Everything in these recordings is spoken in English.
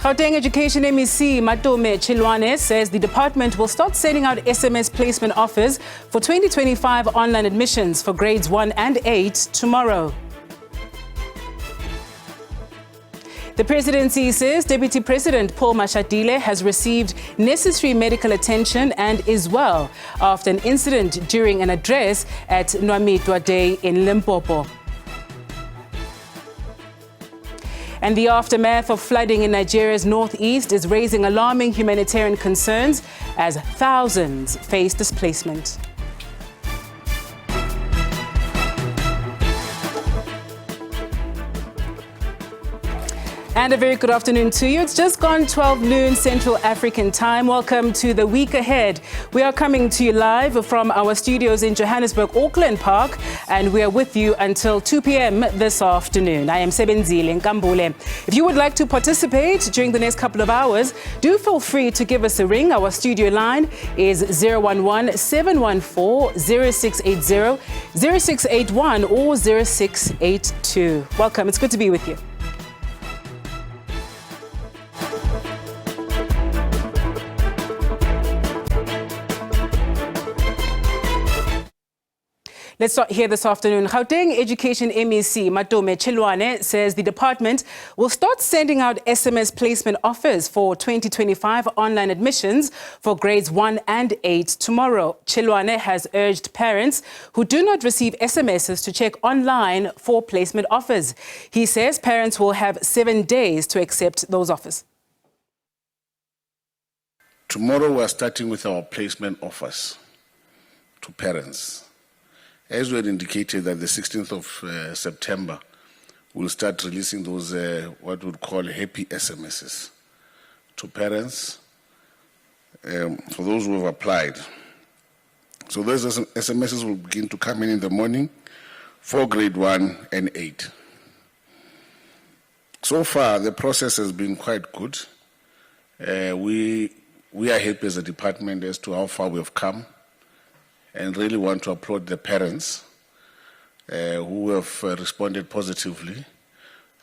Gauteng Education MEC Matome Chilwane says the department will start sending out SMS placement offers for 2025 online admissions for grades 1 and 8 tomorrow. The presidency says Deputy President Paul Mashatile has received necessary medical attention and is well after an incident during an address at Nwamitwa Day in Limpopo. And the aftermath of flooding in Nigeria's northeast is raising alarming humanitarian concerns as thousands face displacement. And a very good afternoon to you. It's just gone 12 noon Central African time. Welcome to the week ahead. We are coming to you live from our studios in Johannesburg, Auckland Park, and we are with you until 2 p.m. this afternoon. I am Sebenzile Nkambule. If you would like to participate during the next couple of hours, do feel free to give us a ring. Our studio line is 011-714-0680, 0681 or 0682. Welcome. It's good to be with you. Let's start here this afternoon. Gauteng Education MEC Matome Chilwane says the department will start sending out SMS placement offers for 2025 online admissions for grades 1 and 8 tomorrow. Chilwane has urged parents who do not receive SMSs to check online for placement offers. He says parents will have 7 days to accept those offers. Tomorrow we are starting with our placement offers to parents. As we had indicated that the 16th of September, we'll start releasing those what we'd call happy SMSs to parents for those who have applied. So those SMSs will begin to come in the morning for grade 1 and 8. So far, the process has been quite good. We are happy as a department as to how far we have come, and really want to applaud the parents who have responded positively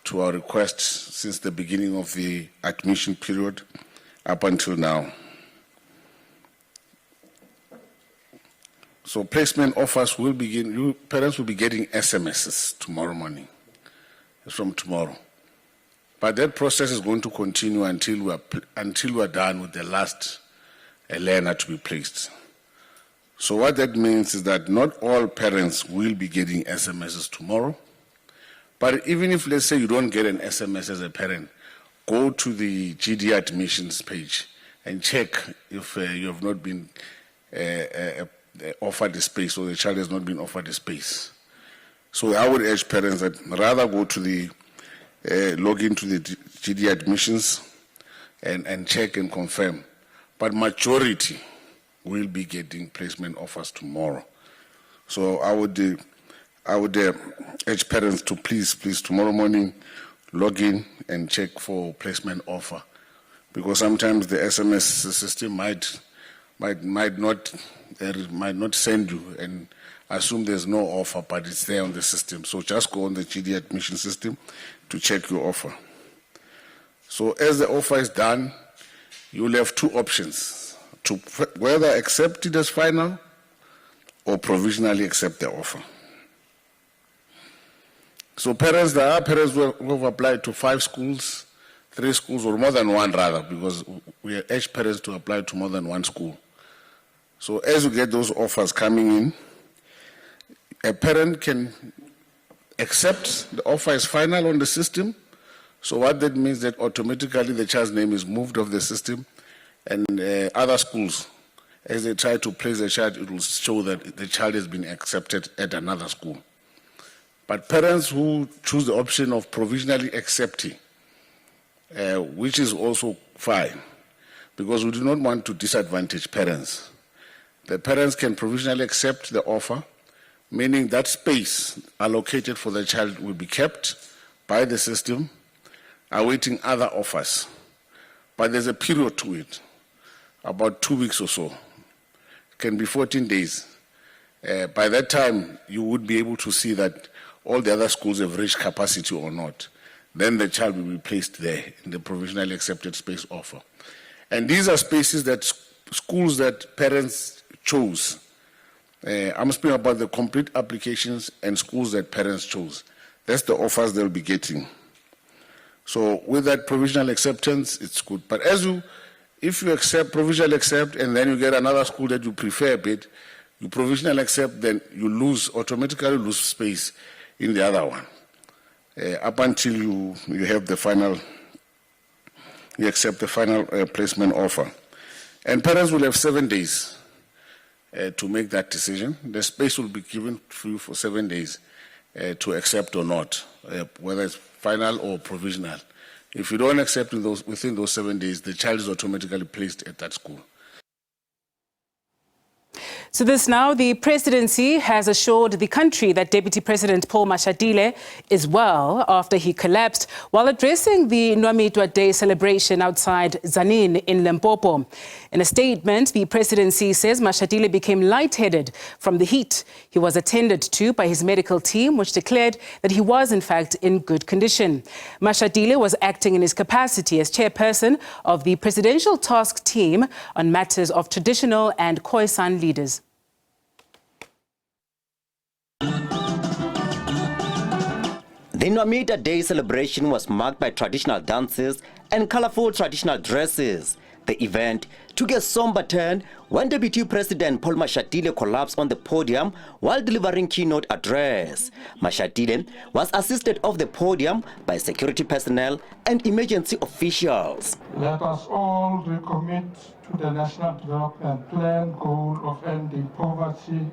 to our requests since the beginning of the admission period up until now. So placement offers will begin, parents will be getting SMSs tomorrow morning, from tomorrow. But that process is going to continue until we are done with the last learner to be placed. So what that means is that not all parents will be getting SMSs tomorrow. But even if, let's say, you don't get an SMS as a parent, go to the GD admissions page and check if you have not been offered a space or the child has not been offered a space. So I would urge parents that rather go to the, log into the GD admissions and check and confirm. But majority will be getting placement offers tomorrow. So I would urge parents to please tomorrow morning log in and check for placement offer, because sometimes the SMS system might not send you and assume there's no offer, but it's there on the system. So just go on the GD admission system to check your offer. So as the offer is done, you'll have two options: to whether accept it as final or provisionally accept the offer. So parents, there are parents who have applied to 5 schools, 3 schools, or more than one rather, because we urge parents to apply to more than one school. So as you get those offers coming in, a parent can accept the offer as final on the system. So what that means that automatically the child's name is moved off the system, and other schools, as they try to place the child, it will show that the child has been accepted at another school. But parents who choose the option of provisionally accepting, which is also fine, because we do not want to disadvantage parents. The parents can provisionally accept the offer, meaning that space allocated for the child will be kept by the system, awaiting other offers. But there's a period to it, about 2 weeks or so. It can be 14 days. By that time, you would be able to see that all the other schools have reached capacity or not. then the child will be placed there in the provisionally accepted space offer. And these are spaces that schools that parents chose. I'm speaking about the complete applications and schools that parents chose. That's the offers they'll be getting. So with that provisional acceptance, it's good. But if you accept, provisional accept, and then you get another school that you prefer a bit, you provisional accept, then you automatically lose space in the other one. Up until you have the final, you accept the final placement offer. And parents will have 7 days to make that decision. The space will be given to you for 7 days to accept or not, whether it's final or provisional. If you don't accept within those 7 days, the child is automatically placed at that school. So this now, the presidency has assured the country that Deputy President Paul Mashatile is well after he collapsed while addressing the Nwamitwa Day celebration outside Tzaneen in Limpopo. In a statement, the presidency says Mashatile became lightheaded from the heat. He was attended to by his medical team, which declared that he was in fact in good condition. Mashatile was acting in his capacity as chairperson of the Presidential Task Team on matters of traditional and Khoisan leaders. The Nwamitwa Day celebration was marked by traditional dances and colorful traditional dresses. The event took a somber turn when Deputy President Paul Mashatile collapsed on the podium while delivering keynote address. Mashatile was assisted off the podium by security personnel and emergency officials. Let us all recommit to the National Development Plan goal of ending poverty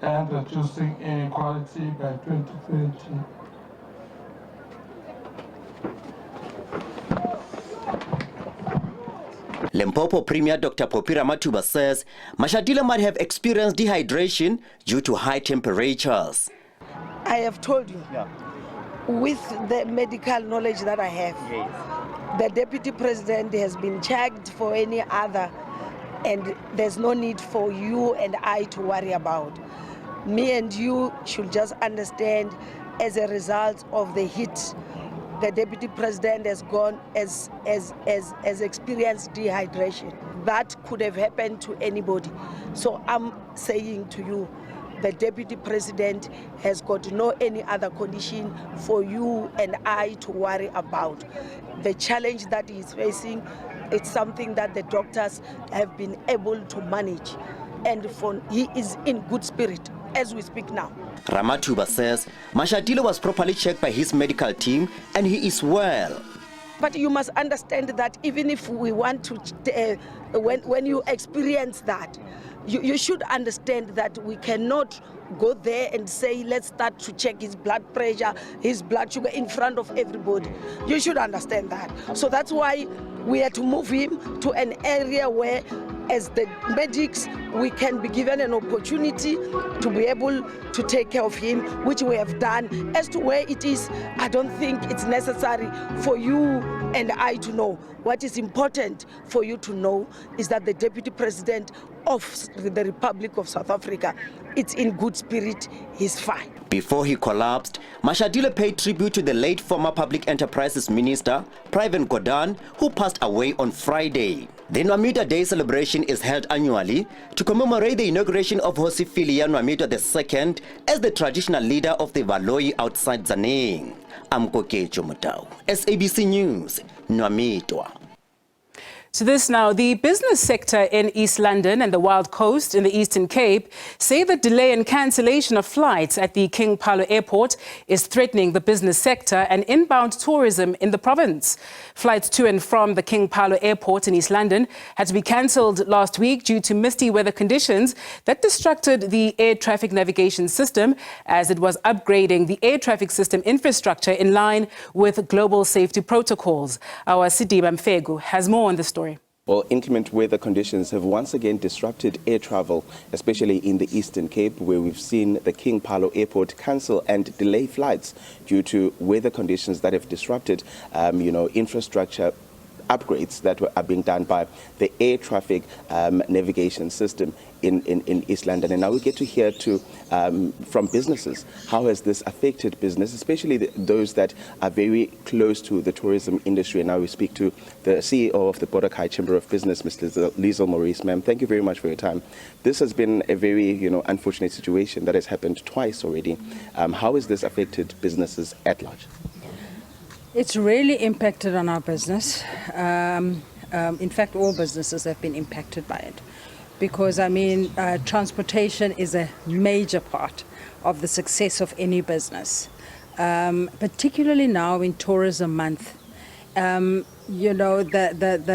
and reducing inequality by 2030. Limpopo Premier Dr. Popira Matuba says Mashatile might have experienced dehydration due to high temperatures. I have told you, with the medical knowledge that I have, the Deputy President has been checked for any other, and there's no need for you and I to worry about. Me and you should just understand, as a result of the heat, the Deputy President has experienced dehydration. That could have happened to anybody. So I'm saying to you, the Deputy President has got no any other condition for you and I to worry about. The challenge that he is facing, it's something that the doctors have been able to manage. And he is in good spirit as we speak now. Ramatuba says Mashatile was properly checked by his medical team and he is well. But you must understand that even if we want to, when you experience that, you should understand that we cannot go there and say, let's start to check his blood pressure, his blood sugar in front of everybody. You should understand that. So that's why we had to move him to an area where, as the medics, we can be given an opportunity to be able to take care of him, which we have done. As to where it is, I don't think it's necessary for you and I to know. What is important for you to know is that the Deputy President of the Republic of South Africa, it's in good spirit, he's fine. Before he collapsed, Mashatile paid tribute to the late former Public Enterprises Minister, Pravin Gordhan, who passed away on Friday. The Nwamitwa Day celebration is held annually to commemorate the inauguration of Hosifilia Nwamitwa II as the traditional leader of the Valoi outside Tzaneen. I'm Kokecho Mutau, SABC News, Nwamitwa. To this now, the business sector in East London and the Wild Coast in the Eastern Cape say the delay and cancellation of flights at the King Paulo Airport is threatening the business sector and inbound tourism in the province. Flights to and from the King Paulo Airport in East London had to be cancelled last week due to misty weather conditions that distracted the air traffic navigation system as it was upgrading the air traffic system infrastructure in line with global safety protocols. Our Sidiba Mfegu has more on the story. Well, inclement weather conditions have once again disrupted air travel, especially in the Eastern Cape, where we've seen the King Paulo Airport cancel and delay flights due to weather conditions that have disrupted, infrastructure upgrades that are being done by the air traffic navigation system in East London. And now we get to hear from businesses, how has this affected business, especially those that are very close to the tourism industry. And now we speak to the CEO of the Border Chamber of Business, Mr. Liesl Maurice. Ma'am, thank you very much for your time. This has been a very unfortunate situation that has happened twice already. How has this affected businesses at large? It's really impacted on our business. In fact, all businesses have been impacted by it. Because, transportation is a major part of the success of any business, particularly now in Tourism Month. The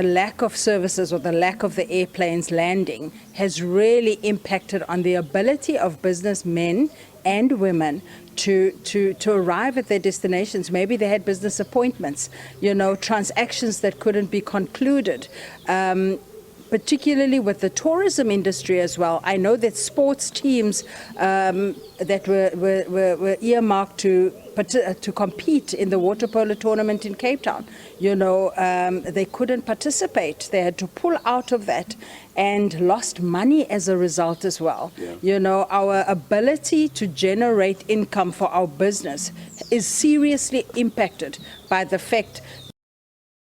lack of services or the lack of the airplanes landing has really impacted on the ability of businessmen and women to arrive at their destinations. Maybe they had business appointments, transactions that couldn't be concluded. Particularly with the tourism industry as well. I know that sports teams that were earmarked to compete in the water polo tournament in Cape Town, they couldn't participate. They had to pull out of that and lost money as a result as well. Yeah. Our ability to generate income for our business is seriously impacted by the fact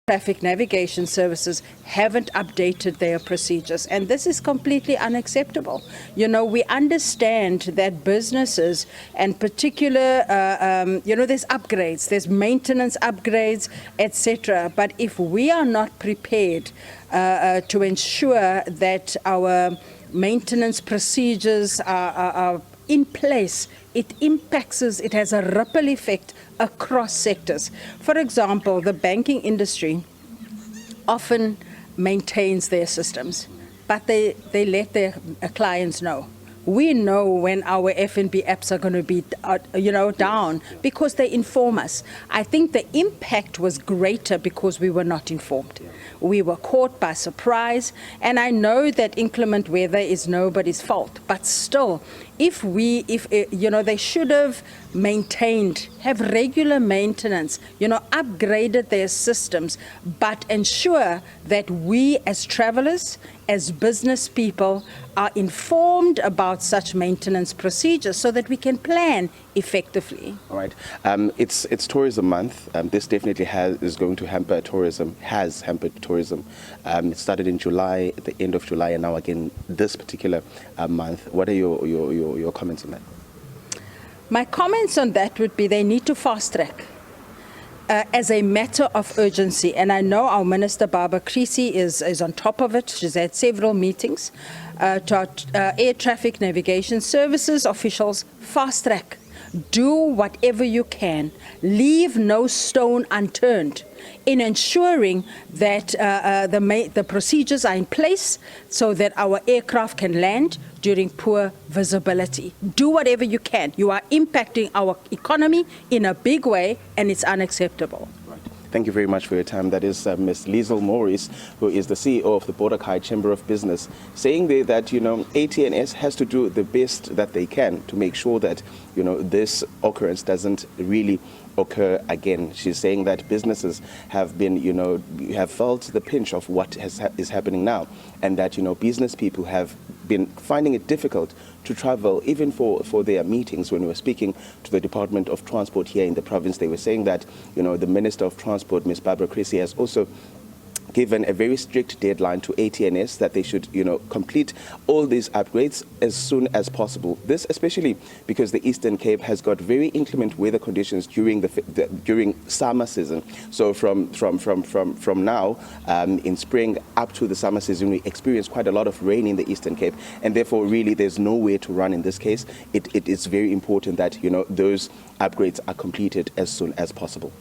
traffic navigation services haven't updated their procedures, and this is completely unacceptable. We understand that businesses and particular, there's upgrades, there's maintenance upgrades, etc. But if we are not prepared to ensure that our maintenance procedures are in place, it has a ripple effect across sectors. For example, the banking industry often maintains their systems, but they let their clients know. We know when our F&B apps are going to be, down because they inform us. I think the impact was greater because we were not informed. We were caught by surprise, and I know that inclement weather is nobody's fault, but still, if they should have have regular maintenance, upgraded their systems, but ensure that we as travelers, as business people, are informed about such maintenance procedures so that we can plan effectively. All right. It's Tourism Month. This definitely is going to hamper tourism, has hampered tourism. It started in July, at the end of July, and now again this particular month. What are your comments on that? My comments on that would be they need to fast track as a matter of urgency. And I know our Minister, Barbara Creasy, is on top of it. She's had several meetings to our air traffic navigation services officials. Fast track. Do whatever you can. Leave no stone unturned in ensuring that the procedures are in place so that our aircraft can land during poor visibility. Do whatever you can. You are impacting our economy in a big way, and it's unacceptable. Thank you very much for your time. That is Ms. Liesl Maurice, who is the CEO of the Border Chamber of Business, saying there that, ATNS has to do the best that they can to make sure that, this occurrence doesn't really occur again. She's saying that businesses have been, have felt the pinch of what is happening now, and that, business people have been finding it difficult to travel, even for their meetings. When we were speaking to the Department of Transport here in the province, they were saying that, the Minister of Transport, Ms. Barbara Creasy, has also given a very strict deadline to ATNS that they should, complete all these upgrades as soon as possible. This especially because the Eastern Cape has got very inclement weather conditions during during summer season. So from now in spring up to the summer season, we experience quite a lot of rain in the Eastern Cape, and therefore really there's nowhere to run in this case. It is very important that those upgrades are completed as soon as possible.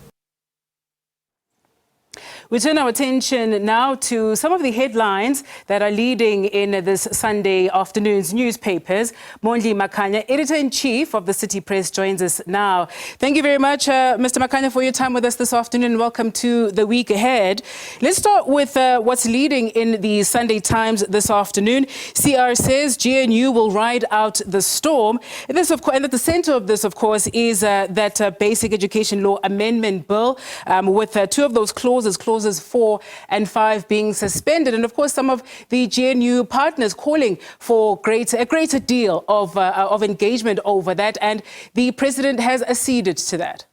We turn our attention now to some of the headlines that are leading in this Sunday afternoon's newspapers. Mondli Makhanya, Editor-in-Chief of the City Press, joins us now. Thank you very much, Mr. Makhanya, for your time with us this afternoon. Welcome to the week ahead. Let's start with what's leading in the Sunday Times this afternoon. CR says GNU will ride out the storm. And at the center of this, of course, is that Basic Education Law Amendment Bill with two of those clauses, Clause clauses 4 and 5 being suspended. And of course, some of the GNU partners calling for a greater deal of engagement over that. And the president has acceded to that.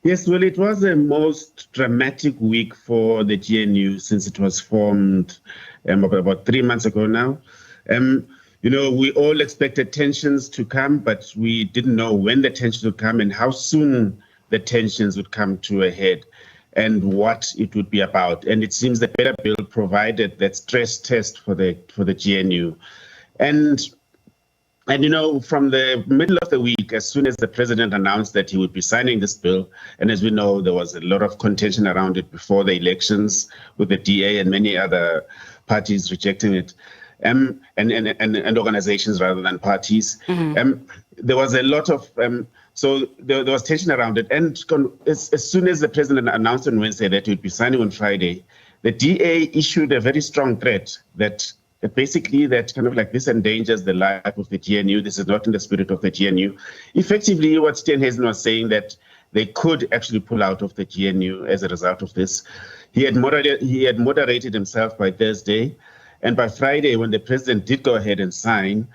Yes, well, it was the most dramatic week for the GNU since it was formed about 3 months ago now. We all expected tensions to come, but we didn't know when the tensions would come and how soon the tensions would come to a head and what it would be about. And it seems the BELA Bill provided that stress test for the GNU. And from the middle of the week, as soon as the president announced that he would be signing this bill, and as we know, there was a lot of contention around it before the elections with the DA and many other parties rejecting it, and organizations rather than parties. There was a lot of, so there was tension around it. And as soon as the president announced on Wednesday that he would be signing on Friday, the DA issued a very strong threat that basically that kind of like this endangers the life of the GNU. This is not in the spirit of the GNU. Effectively, what Steenhuisen was saying that they could actually pull out of the GNU as a result of this. He had moderated himself by Thursday, and by Friday, when the president did go ahead and sign,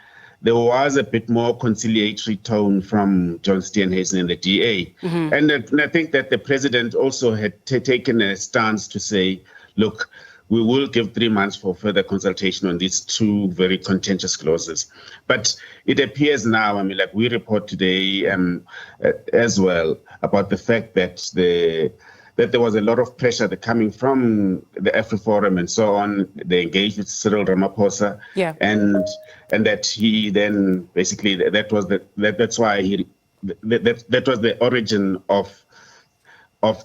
there was a bit more conciliatory tone from John Steenhuisen and the DA. And I think that the president also had taken a stance to say, look, we will give 3 months for further consultation on these two very contentious clauses. But it appears now, we report today as well about the fact that there was a lot of pressure coming from the AfriForum and so on. They engaged with Cyril Ramaphosa, and that he then basically that was the origin of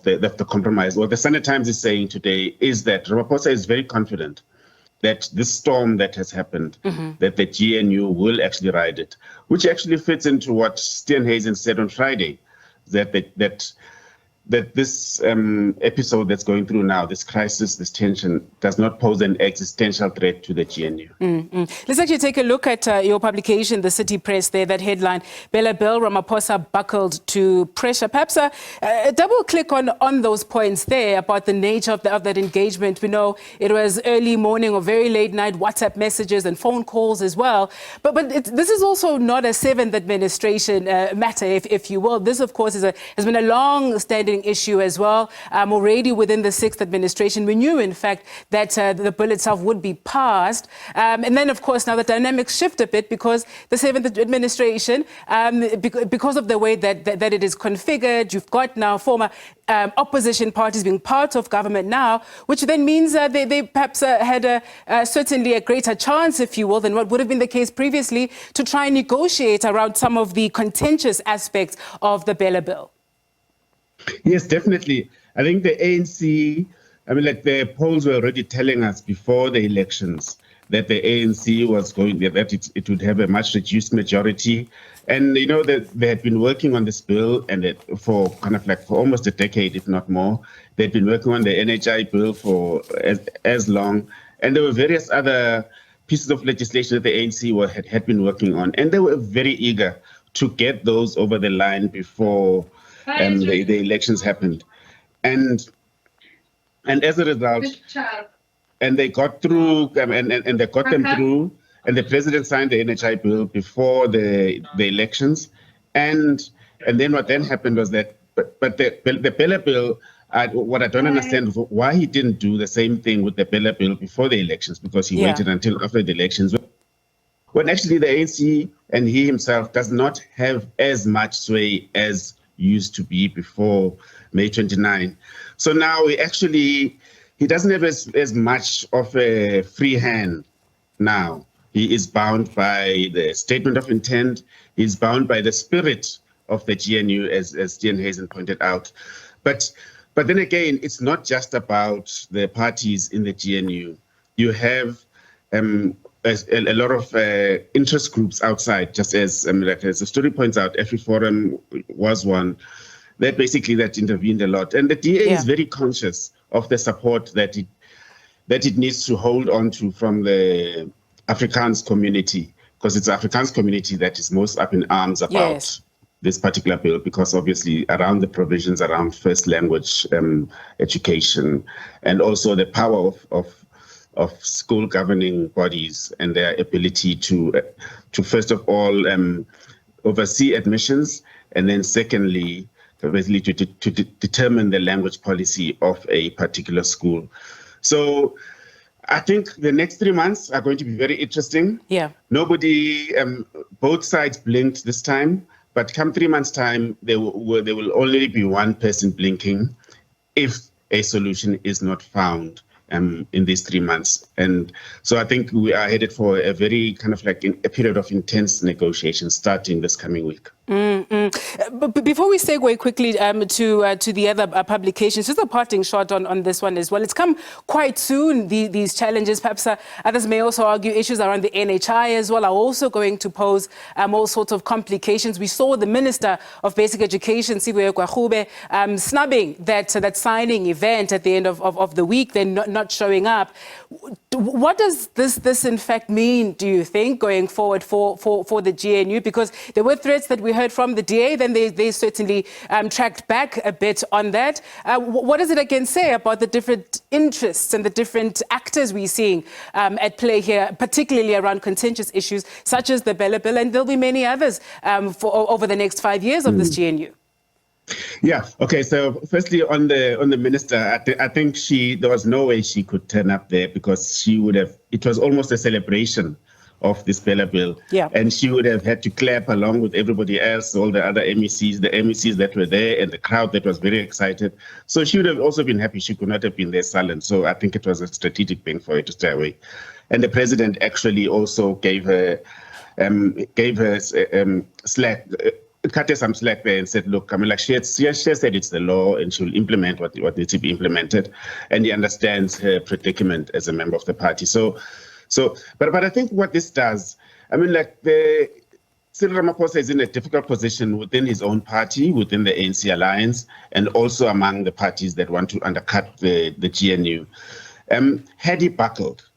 the compromise. What the Sunday Times is saying today is that Ramaphosa is very confident that this storm that has happened, that the GNU will actually ride it, which actually fits into what Steenhuisen said on Friday, that this episode that's going through now, this crisis, this tension, does not pose an existential threat to the GNU. Let's actually take a look at your publication, the City Press there, that headline, BELA Bill, Ramaphosa buckled to pressure. Perhaps a double click on those points there about the nature of that engagement. We know it was early morning or very late night WhatsApp messages and phone calls as well. But this is also not a seventh administration matter, if you will. This, of course, has been a long-standing issue as well. Already within the sixth administration, we knew, in fact, that the bill itself would be passed. And then, of course, now the dynamics shift a bit because the seventh administration, because of the way that it is configured, you've got now former opposition parties being part of government now, which then means they perhaps had certainly a greater chance, if you will, than what would have been the case previously to try and negotiate around some of the contentious aspects of the BELA Bill. Yes, definitely. I think the ANC, the polls were already telling us before the elections that the ANC was that it would have a much reduced majority. And, that they had been working on this bill and for almost a decade, if not more. They'd been working on the NHI bill for as long. And there were various other pieces of legislation that the ANC had been working on. And they were very eager to get those over the line before the elections happened, and as a result, and they got through, and they got them through, and the president signed the NHI bill before the elections, and then what then happened was that, but the BELA Bill, what I don't understand is why he didn't do the same thing with the BELA Bill before the elections, because he waited until after the elections, when actually the ANC and he himself does not have as much sway as used to be before May 29. So now he doesn't have as much of a free hand now. He is bound by the statement of intent. He's bound by the spirit of the GNU, as Steenhuisen pointed out. But then again, it's not just about the parties in the GNU. You have a lot of interest groups outside, just as the story points out, AfriForum was one that intervened a lot. And the DA is very conscious of the support that it needs to hold on to from the Afrikaans community, because it's the Afrikaans community that is most up in arms about this particular bill, because obviously around the provisions around first language education, and also the power of school governing bodies and their ability to first of all oversee admissions, and then secondly, basically to determine the language policy of a particular school. So I think the next 3 months are going to be very interesting. Yeah. Nobody, both sides blinked this time, but come 3 months' time, there will only be one person blinking if a solution is not found in these 3 months. And so I think we are headed for a very kind of like a period of intense negotiations starting this coming week. But before we segue quickly to the other publications, just a parting shot on this one as well. It's come quite soon, these challenges. Perhaps others may also argue issues around the NHI as well are also going to pose all sorts of complications. We saw the Minister of Basic Education, Siwe Kwahube, snubbing that signing event at the end of the week, then not showing up. What does this in fact mean, do you think, going forward for the GNU? Because there were threats that we heard from the DA, then they certainly tracked back a bit on that. What does it again say about the different interests and the different actors we're seeing at play here, particularly around contentious issues such as the BELA Bill, and there'll be many others over the next 5 years of this GNU? Yeah. Okay. So, firstly, on the minister, I think there was no way she could turn up there, because she would have. It was almost a celebration of this BELA Bill, and she would have had to clap along with everybody else, all the other MECs, the MECs that were there, and the crowd that was very excited. So she would have also been happy. She could not have been there silent. So I think it was a strategic thing for her to stay away. And the president actually also gave her slack. Cut her some slack there and said, look, I mean, like she said it's the law and she will implement what needs to be implemented. And he understands her predicament as a member of the party. But I think what this does, I mean, like Cyril Ramaphosa is in a difficult position within his own party, within the ANC alliance, and also among the parties that want to undercut the GNU. Had he buckled,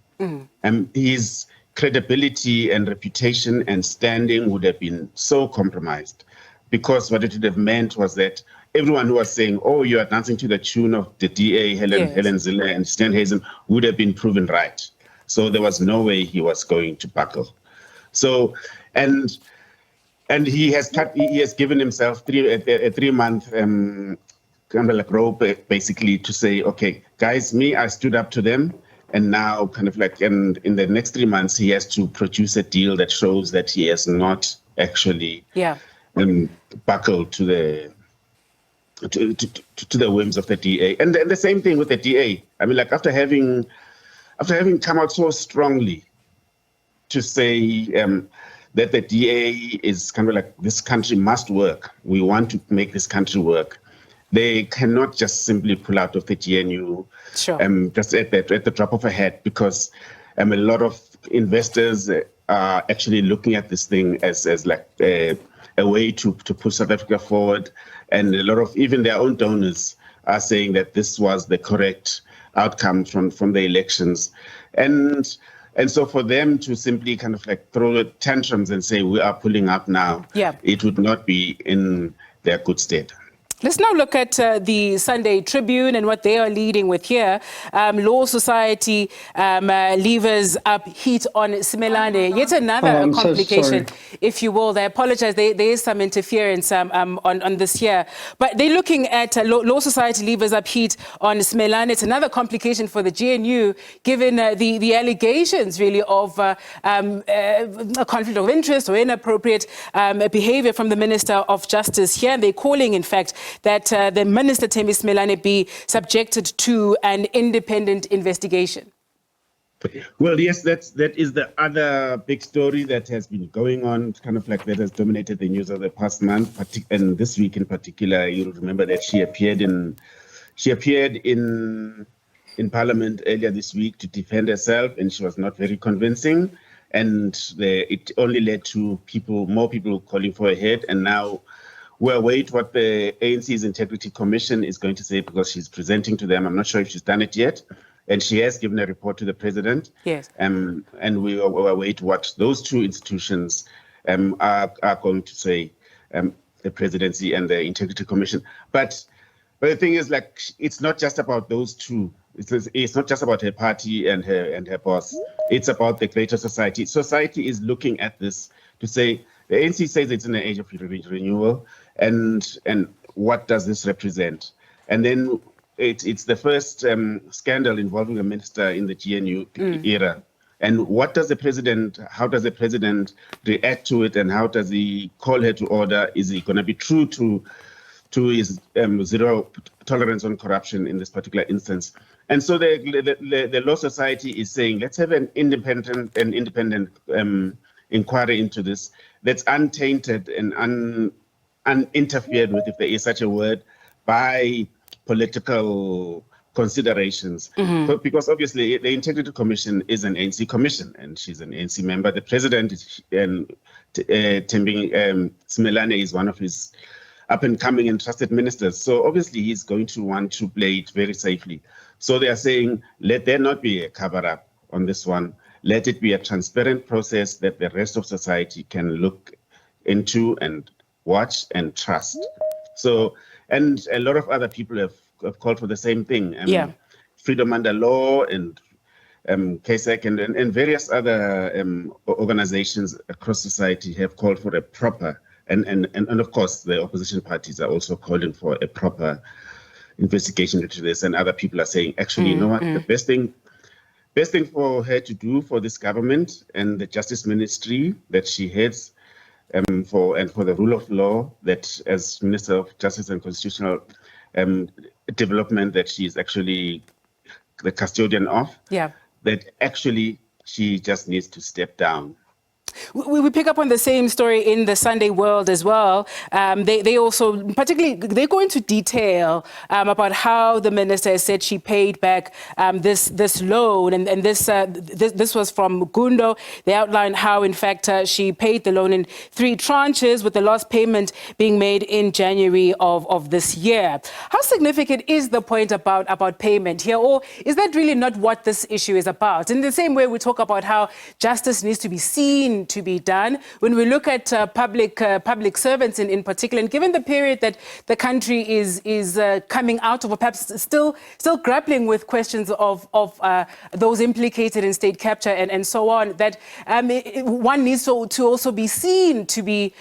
his credibility and reputation and standing would have been so compromised, because what it would have meant was that everyone who was saying, oh, you are dancing to the tune of the DA, Helen Zille and Steenhuisen, would have been proven right. So there was no way he was going to buckle. So, and he has given himself a 3 month kind of like rope, basically, to say, okay, guys, I stood up to them. And now, kind of like, and in the next 3 months, he has to produce a deal that shows that he has not actually buckled to the whims of the DA. And the same thing with the DA. I mean, like after having come out so strongly to say that the DA is kind of like, this country must work. We want to make this country work. They cannot just simply pull out of the GNU just at the drop of a hat, because a lot of investors are actually looking at this thing as like a way to push South Africa forward. And a lot of even their own donors are saying that this was the correct outcome from the elections. And so for them to simply kind of like throw tantrums and say we are pulling up now, it would not be in their good stead. Let's now look at the Sunday Tribune and what they are leading with here. Law Society levers up heat on Simelane. Yet another complication, if you will. They apologize. There is some interference on this here. But they're looking at Law Society levers up heat on Simelane. It's another complication for the GNU, given the allegations, really, of a conflict of interest or inappropriate behavior from the Minister of Justice here. And they're calling, in fact, that the Minister Thembi Simelane be subjected to an independent investigation. Well, yes, that is the other big story that has been going on, kind of like that has dominated the news of the past month, and this week in particular. You'll remember that she appeared in Parliament earlier this week to defend herself, and she was not very convincing, and it only led to more people calling for her head. And now we'll await what the ANC's Integrity Commission is going to say, because she's presenting to them. I'm not sure if she's done it yet. And she has given a report to the president. Yes. And we will await what those two institutions are going to say. the presidency and the Integrity Commission. But the thing is, like, it's not just about those two. It's not just about her party and her boss. It's about the greater society. Society is looking at this to say, the ANC says it's in an age of renewal, and what does this represent? And then it's the first scandal involving a minister in the GNU era. And what does the president, how does the president react to it, and how does he call her to order? Is he going to be true to his zero tolerance on corruption in this particular instance? And so the Law Society is saying, let's have an independent inquiry into this that's untainted and uninterfered with, if there is such a word, by political considerations. Because obviously the Integrity Commission is an ANC commission, and she's an ANC member. The president, Thembing Simelane, is one of his up-and-coming and trusted ministers. So obviously he's going to want to play it very safely. So they are saying, let there not be a cover-up on this one. Let it be a transparent process that the rest of society can look into and watch and trust. So, and a lot of other people have called for the same thing. Freedom Under Law and KSEC and various other organizations across society have called for a proper, and of course the opposition parties are also calling for a proper investigation into this. And other people are saying, actually, you know what, the best thing for her to do, for this government and the Justice Ministry that she heads, for the rule of law, that as Minister of Justice and Constitutional Development, that she is actually the custodian of, that actually she just needs to step down. We pick up on the same story in the Sunday World as well. They also, particularly, they go into detail about how the minister has said she paid back this loan, and this was from Gundo. They outlined how, in fact, she paid the loan in 3 tranches, with the last payment being made in January of this year. How significant is the point about payment here, or is that really not what this issue is about? In the same way, we talk about how justice needs to be seen to be done. When we look at public servants in particular, and given the period that the country is coming out of, or perhaps still grappling with questions of those implicated in state capture and so on, that one needs to also be seen to be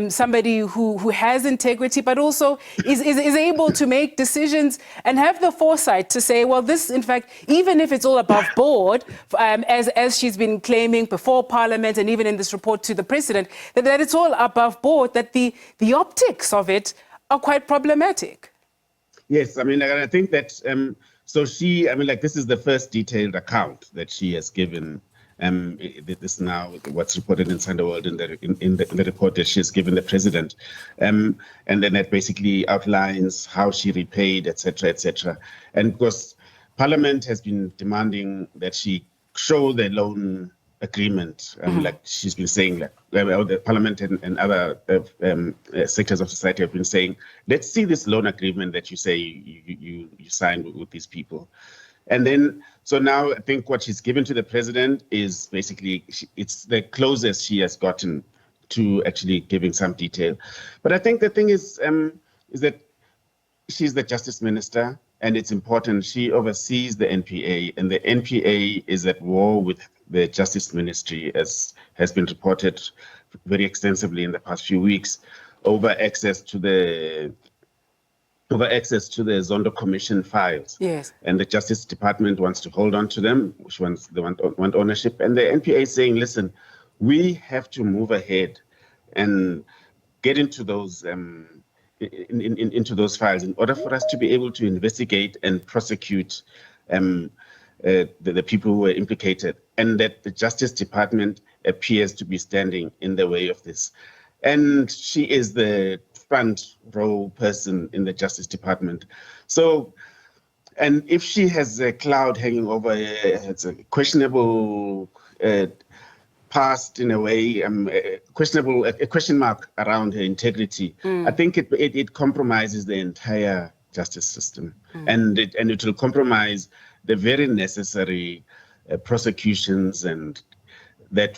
somebody who has integrity, but also is able to make decisions and have the foresight to say, well, this, in fact, even if it's all above board, as she's been claiming before Parliament and even in this report to the president, that it's all above board, that the optics of it are quite problematic. Yes, I mean, I think that, so she, I mean, like, this is the first detailed account that she has given. This now, what's reported in Sunday World in the report that she has given the president. And then that basically outlines how she repaid, etc., etc. And of course, Parliament has been demanding that she show the loan agreement, like she's been saying, like the Parliament and other sectors of society have been saying, let's see this loan agreement that you say you signed with these people. And then, so now I think what she's given to the president is basically, it's the closest she has gotten to actually giving some detail. But I think the thing is that she's the justice minister, and it's important. She oversees the NPA, and the NPA is at war with the Justice Ministry, as has been reported very extensively in the past few weeks, over access to the Zondo Commission files. Yes. And the Justice Department wants to hold on to them, which ones they want ownership. And the NPA is saying, listen, we have to move ahead and get into those into those files in order for us to be able to investigate and prosecute the people who were implicated, and that the Justice Department appears to be standing in the way of this. And she is the front row person in the Justice Department. So, and if she has a cloud hanging over her, it's a questionable past in a way, a question mark around her integrity, I think it compromises the entire justice system, and it will compromise the very necessary prosecutions and that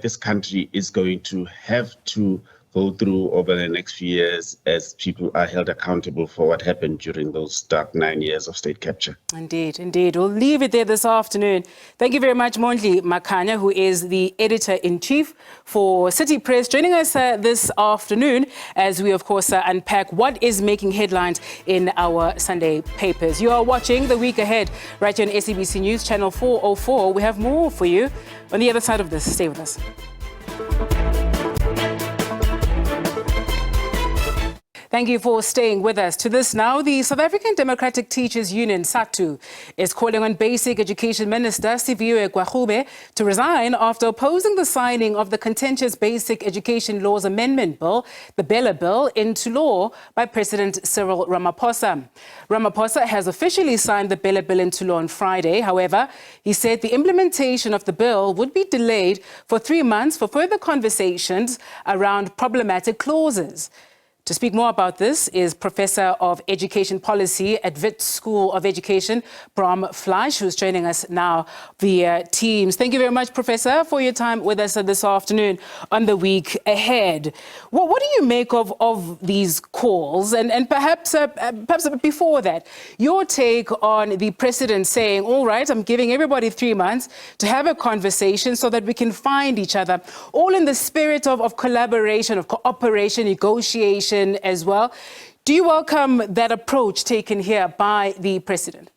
this country is going to have to go through over the next few years as people are held accountable for what happened during those dark 9 years of state capture. Indeed, indeed. We'll leave it there this afternoon. Thank you very much, Mondli Makhanya, who is the editor-in-chief for City Press, joining us this afternoon as we, of course, unpack what is making headlines in our Sunday papers. You are watching The Week Ahead right here on SABC News, Channel 404. We have more for you on the other side of this. Stay with us. Thank you for staying with us. To this now, the South African Democratic Teachers Union, SADTU, is calling on Basic Education Minister Siviwe Gwarube to resign after opposing the signing of the contentious Basic Education Laws Amendment Bill, the BELA Bill, into law by President Cyril Ramaphosa. Ramaphosa has officially signed the BELA Bill into law on Friday. However, he said the implementation of the bill would be delayed for 3 months for further conversations around problematic clauses. To speak more about this is Professor of Education Policy at Wits School of Education, Bram Fleisch, who's joining us now via Teams. Thank you very much, Professor, for your time with us this afternoon on The Week Ahead. What do you make of these calls? And perhaps before that, your take on the president saying, all right, I'm giving everybody 3 months to have a conversation so that we can find each other, all in the spirit of collaboration, of cooperation, negotiation, as well. Do you welcome that approach taken here by the president?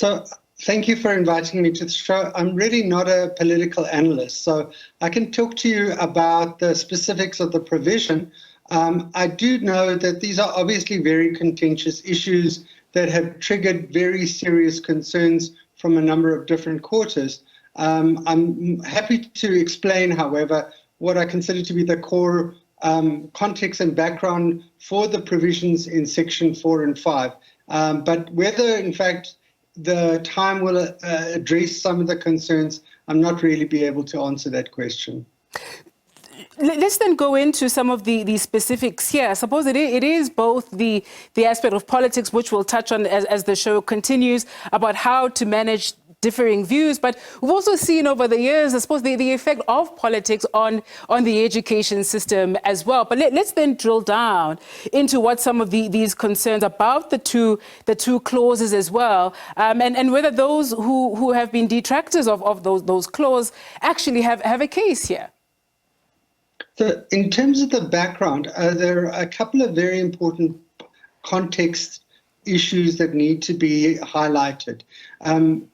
So thank you for inviting me to the show. I'm really not a political analyst, so I can talk to you about the specifics of the provision. I do know that these are obviously very contentious issues that have triggered very serious concerns from a number of different quarters. I'm happy to explain, however, what I consider to be the core context and background for the provisions in Section 4 and 5. But whether, in fact, the time will address some of the concerns, I'm not really be able to answer that question. Let's then go into some of the specifics here. I suppose it is both the aspect of politics, which we'll touch on as the show continues, about how to manage differing views, but we've also seen over the years, I suppose, the effect of politics on the education system as well. But let's then drill down into what some of these concerns about the two clauses as well, and whether those who have been detractors of those clauses actually have a case here. So in terms of the background, there are a couple of very important context issues that need to be highlighted.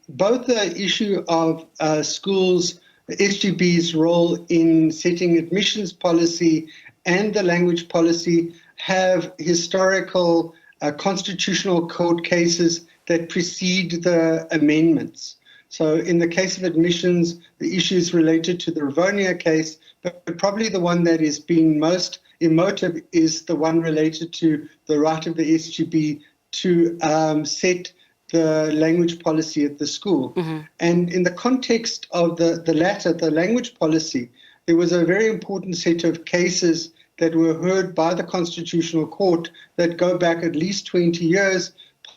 Both the issue of schools, the SGB's role in setting admissions policy and the language policy have historical constitutional court cases that precede the amendments. So in the case of admissions, the issues related to the Rivonia case, but probably the one that is being most emotive is the one related to the right of the SGB to set the language policy at the school. Mm-hmm. And in the context of the latter, the language policy, there was a very important set of cases that were heard by the Constitutional Court that go back at least 20 years.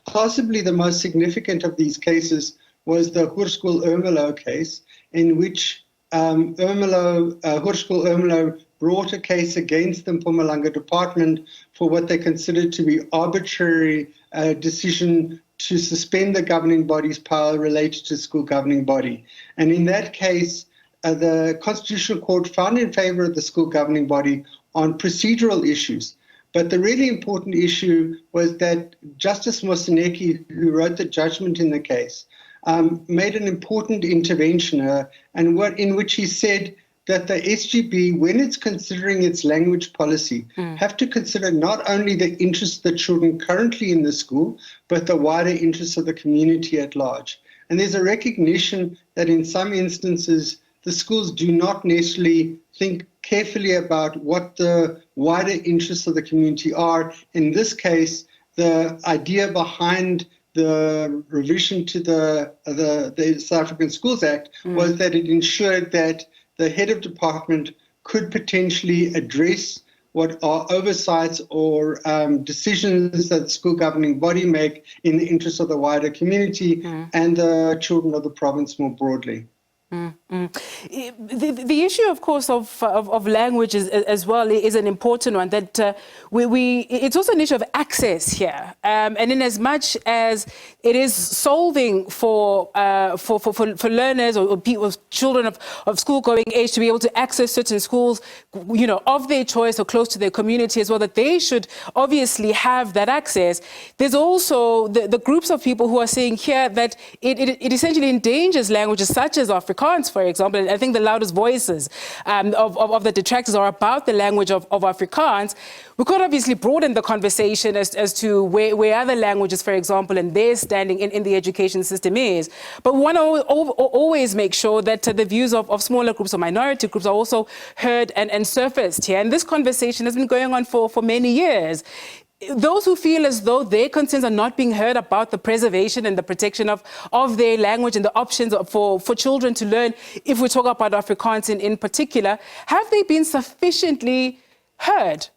Possibly the most significant of these cases was the Hoërskool Ermelo case, in which Hoërskool Ermelo brought a case against the Mpumalanga Department for what they considered to be arbitrary decision to suspend the governing body's power related to school governing body. And in that case, the Constitutional Court found in favor of the school governing body on procedural issues. But the really important issue was that Justice Moseneke, who wrote the judgment in the case, made an important intervention in which he said that the SGB, when it's considering its language policy, have to consider not only the interests of the children currently in the school, but the wider interests of the community at large. And there's a recognition that in some instances, the schools do not necessarily think carefully about what the wider interests of the community are. In this case, the idea behind the revision to the South African Schools Act was that it ensured that the head of department could potentially address what are oversights or decisions that the school governing body make in the interest of the wider community and the children of the province more broadly. The issue, of course, of language as well is an important one. That it's also an issue of access here, and in as much as it is solving for learners or people, children of school-going age to be able to access certain schools, you know, of their choice or close to their community as well, that they should obviously have that access. There's also the groups of people who are saying here that it essentially endangers languages such as Afrikaans, for example. And I think the loudest voices of the detractors are about the language of Afrikaans. We could obviously broaden the conversation as to where other languages, for example, and their standing in the education system is. But we want to always make sure that the views of smaller groups or minority groups are also heard and surfaced here. And this conversation has been going on for many years. Those who feel as though their concerns are not being heard about the preservation and the protection of their language and the options for children to learn, if we talk about Afrikaans in particular, have they been sufficiently heard?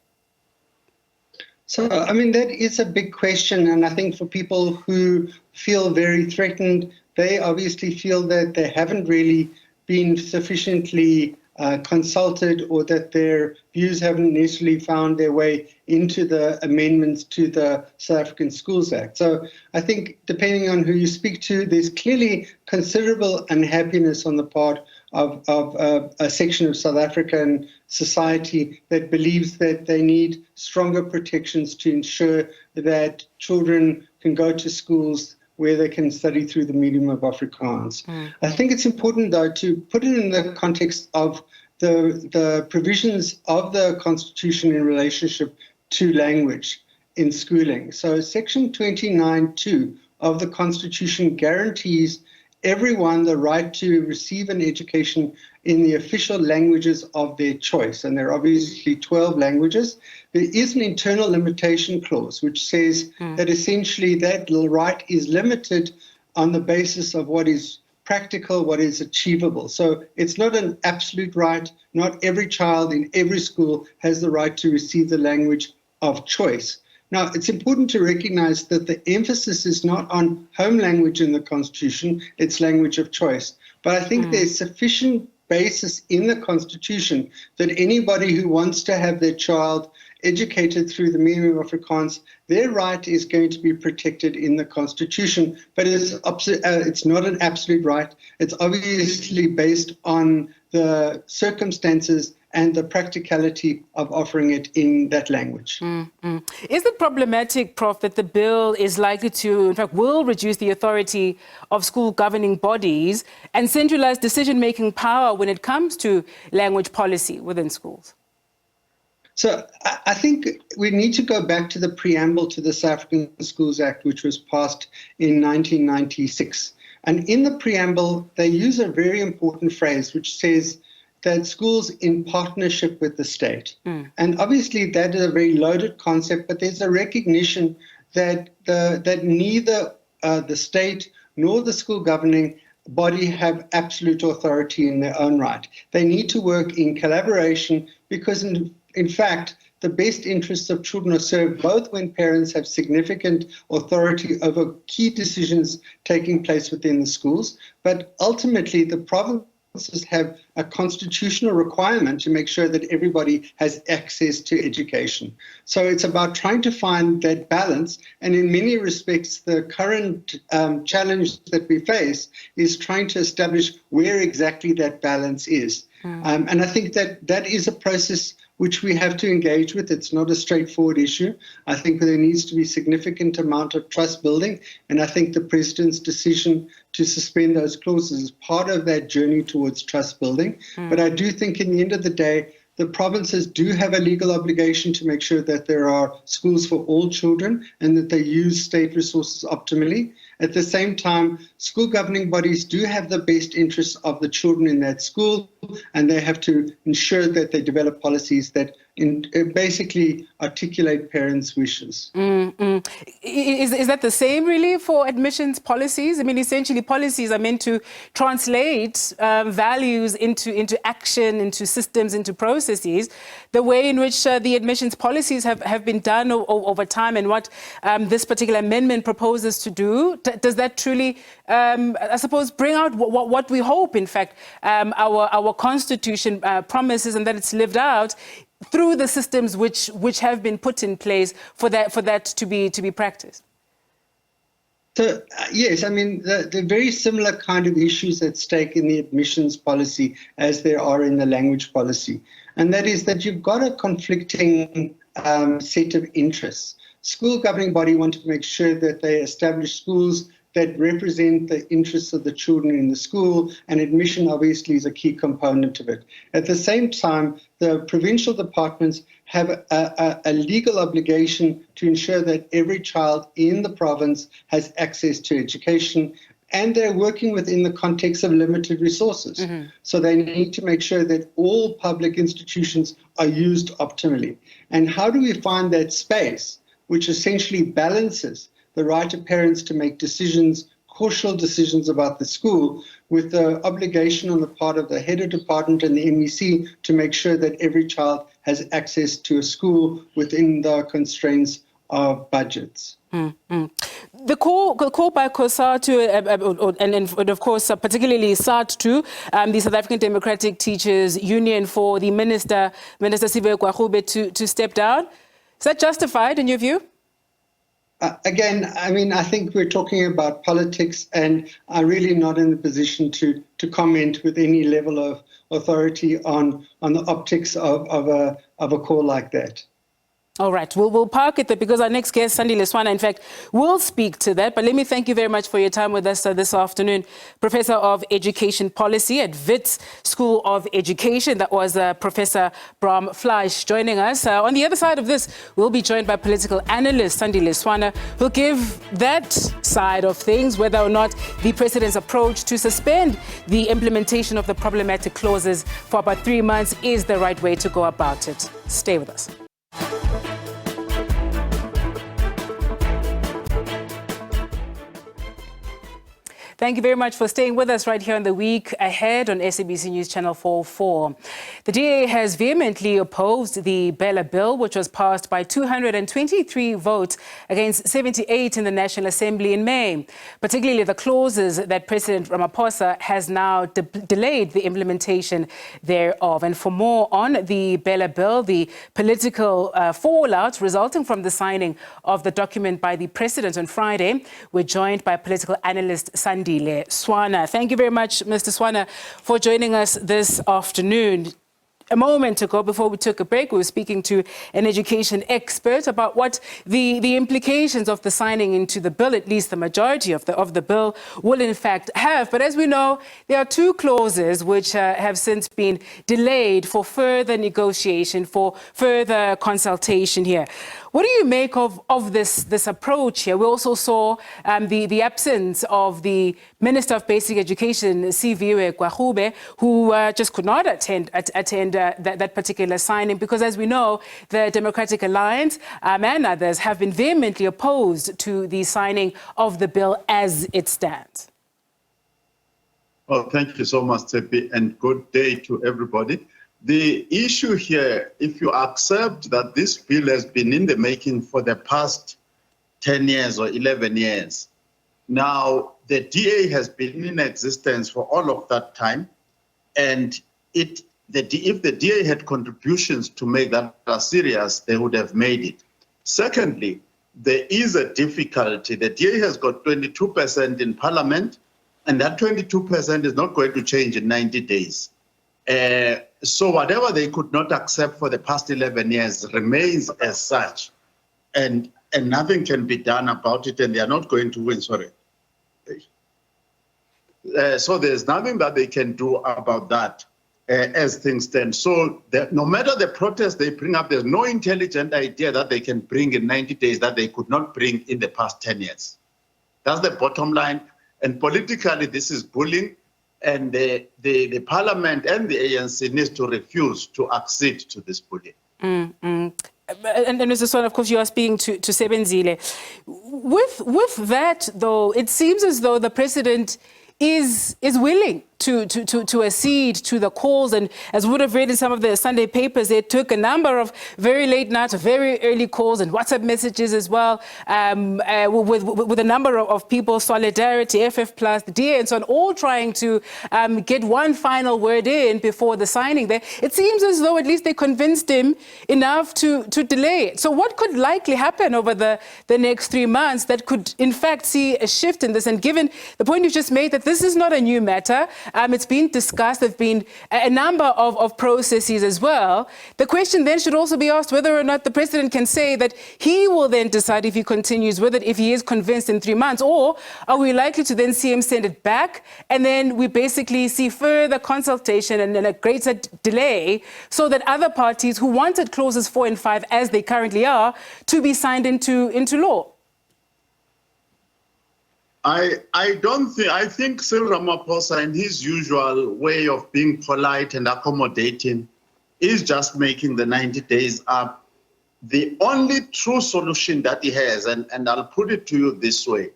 So, I mean, that is a big question. And I think for people who feel very threatened, they obviously feel that they haven't really been sufficiently consulted, or that their views haven't necessarily found their way into the amendments to the South African Schools Act. So I think depending on who you speak to, there's clearly considerable unhappiness on the part of a section of South African society that believes that they need stronger protections to ensure that children can go to schools where they can study through the medium of Afrikaans. I think it's important, though, to put it in the context of the provisions of the Constitution in relationship to language in schooling. So Section 29(2) of the Constitution guarantees everyone the right to receive an education in the official languages of their choice. And there are obviously 12 languages. There is an internal limitation clause which says that essentially that right is limited on the basis of what is practical, what is achievable. So it's not an absolute right. Not every child in every school has the right to receive the language of choice. Now, it's important to recognize that the emphasis is not on home language in the Constitution, it's language of choice. But I think there's sufficient basis in the Constitution that anybody who wants to have their child educated through the medium of Afrikaans, their right is going to be protected in the Constitution. But it's not an absolute right. It's obviously based on the circumstances and the practicality of offering it in that language. Is it problematic, Prof, that the bill is likely to, in fact, will reduce the authority of school governing bodies and centralize decision-making power when it comes to language policy within schools? So I think we need to go back to the preamble to the South African Schools Act, which was passed in 1996. And in the preamble, they use a very important phrase, which says that schools in partnership with the state. And obviously that is a very loaded concept, but there's a recognition that that neither the state nor the school governing body have absolute authority in their own right. They need to work in collaboration because in fact, the best interests of children are served both when parents have significant authority over key decisions taking place within the schools, but ultimately the provinces have a constitutional requirement to make sure that everybody has access to education. So it's about trying to find that balance. And in many respects, the current challenge that we face is trying to establish where exactly that balance is. And I think that is a process which we have to engage with. It's not a straightforward issue. I think there needs to be significant amount of trust building. And I think the president's decision to suspend those clauses is part of that journey towards trust building. But I do think in the end of the day, the provinces do have a legal obligation to make sure that there are schools for all children and that they use state resources optimally. At the same time, school governing bodies do have the best interests of the children in that school, and they have to ensure that they develop policies that basically articulate parents' wishes. Is that the same really for admissions policies? I mean, essentially policies are meant to translate values into action, into systems, into processes. The way in which the admissions policies have been done over time and what this particular amendment proposes to do, does that truly, I suppose, bring out what we hope, in fact, our Constitution promises, and that it's lived out through the systems which have been put in place for that to be practiced? So, yes, I mean, the very similar kind of issues at stake in the admissions policy as there are in the language policy. And that is that you've got a conflicting set of interests. School governing body want to make sure that they establish schools that represent the interests of the children in the school, and admission obviously is a key component of it. At the same time, the provincial departments have a legal obligation to ensure that every child in the province has access to education, and they're working within the context of limited resources. So they need to make sure that all public institutions are used optimally. And how do we find that space which essentially balances the right of parents to make decisions, crucial decisions about the school, with the obligation on the part of the head of department and the MEC to make sure that every child has access to a school within the constraints of budgets. The call by COSATU and of course particularly SART2, the South African Democratic Teachers Union, for the Minister Sive Gwagube to step down, is that justified in your view? Again, I mean, I think we're talking about politics, and I'm really not in the position to comment with any level of authority on the optics of a call like that. All right, we'll park it there because our next guest, Sandile Swana, in fact, will speak to that. But let me thank you very much for your time with us this afternoon. Professor of Education Policy at Wits School of Education. That was Professor Bram Fleisch joining us. On the other side of this, we'll be joined by political analyst Sandile Swana, who'll give that side of things, whether or not the president's approach to suspend the implementation of the problematic clauses for about 3 months is the right way to go about it. Stay with us. Thank you very much for staying with us right here on The Week Ahead on SABC News Channel 44. The DA has vehemently opposed the BELA Bill, which was passed by 223 votes against 78 in the National Assembly in May, particularly the clauses that President Ramaphosa has now delayed the implementation thereof. And for more on the BELA Bill, the political fallout resulting from the signing of the document by the President on Friday, we're joined by political analyst Sandile Swana. Thank you very much, Mr. Swana, for joining us this afternoon. A moment ago, before we took a break, we were speaking to an education expert about what the implications of the signing into the bill, at least the majority of the bill, will in fact have. But as we know, there are 2 clauses which have since been delayed for further negotiation, for further consultation here. What do you make of this approach here? We also saw the absence of the Minister of Basic Education, Sive Gwagube, who just could not attend that particular signing because, as we know, the Democratic Alliance and others have been vehemently opposed to the signing of the bill as it stands. Well, thank you so much, Tepi, and good day to everybody. The issue here, if you accept that this bill has been in the making for the past 10 years or 11 years, now the DA has been in existence for all of that time, and if the DA had contributions to make that serious, they would have made it. Secondly, there is a difficulty. The DA has got 22% in Parliament, and that 22% is not going to change in 90 days. So whatever they could not accept for the past 11 years remains as such, and nothing can be done about it, and they are not going to win, sorry. So there's nothing that they can do about that as things stand. So no matter the protest they bring up, there's no intelligent idea that they can bring in 90 days that they could not bring in the past 10 years. That's the bottom line. And politically, this is bullying. And the Parliament and the ANC needs to refuse to accede to this bullying. And Mr. Swan, of course, you are speaking to Sebenzile. With that, though, it seems as though the president is willing to accede to the calls, and as we would have read in some of the Sunday papers, they took a number of very late night, very early calls and WhatsApp messages as well, with a number of people, Solidarity, FF Plus, the DA, and so on, all trying to get one final word in before the signing there. It seems as though at least they convinced him enough to delay it. So what could likely happen over the next 3 months that could in fact see a shift in this? And given the point you've just made that this is not a new matter, it's been discussed, there have been a number of processes as well. The question then should also be asked whether or not the president can say that he will then decide if he continues with it, if he is convinced in 3 months, or are we likely to then see him send it back and then we basically see further consultation and a greater delay so that other parties who wanted clauses 4 and 5 as they currently are to be signed into law? I think Cyril Ramaphosa, in his usual way of being polite and accommodating, is just making the 90 days up. The only true solution that he has, and I'll put it to you this way,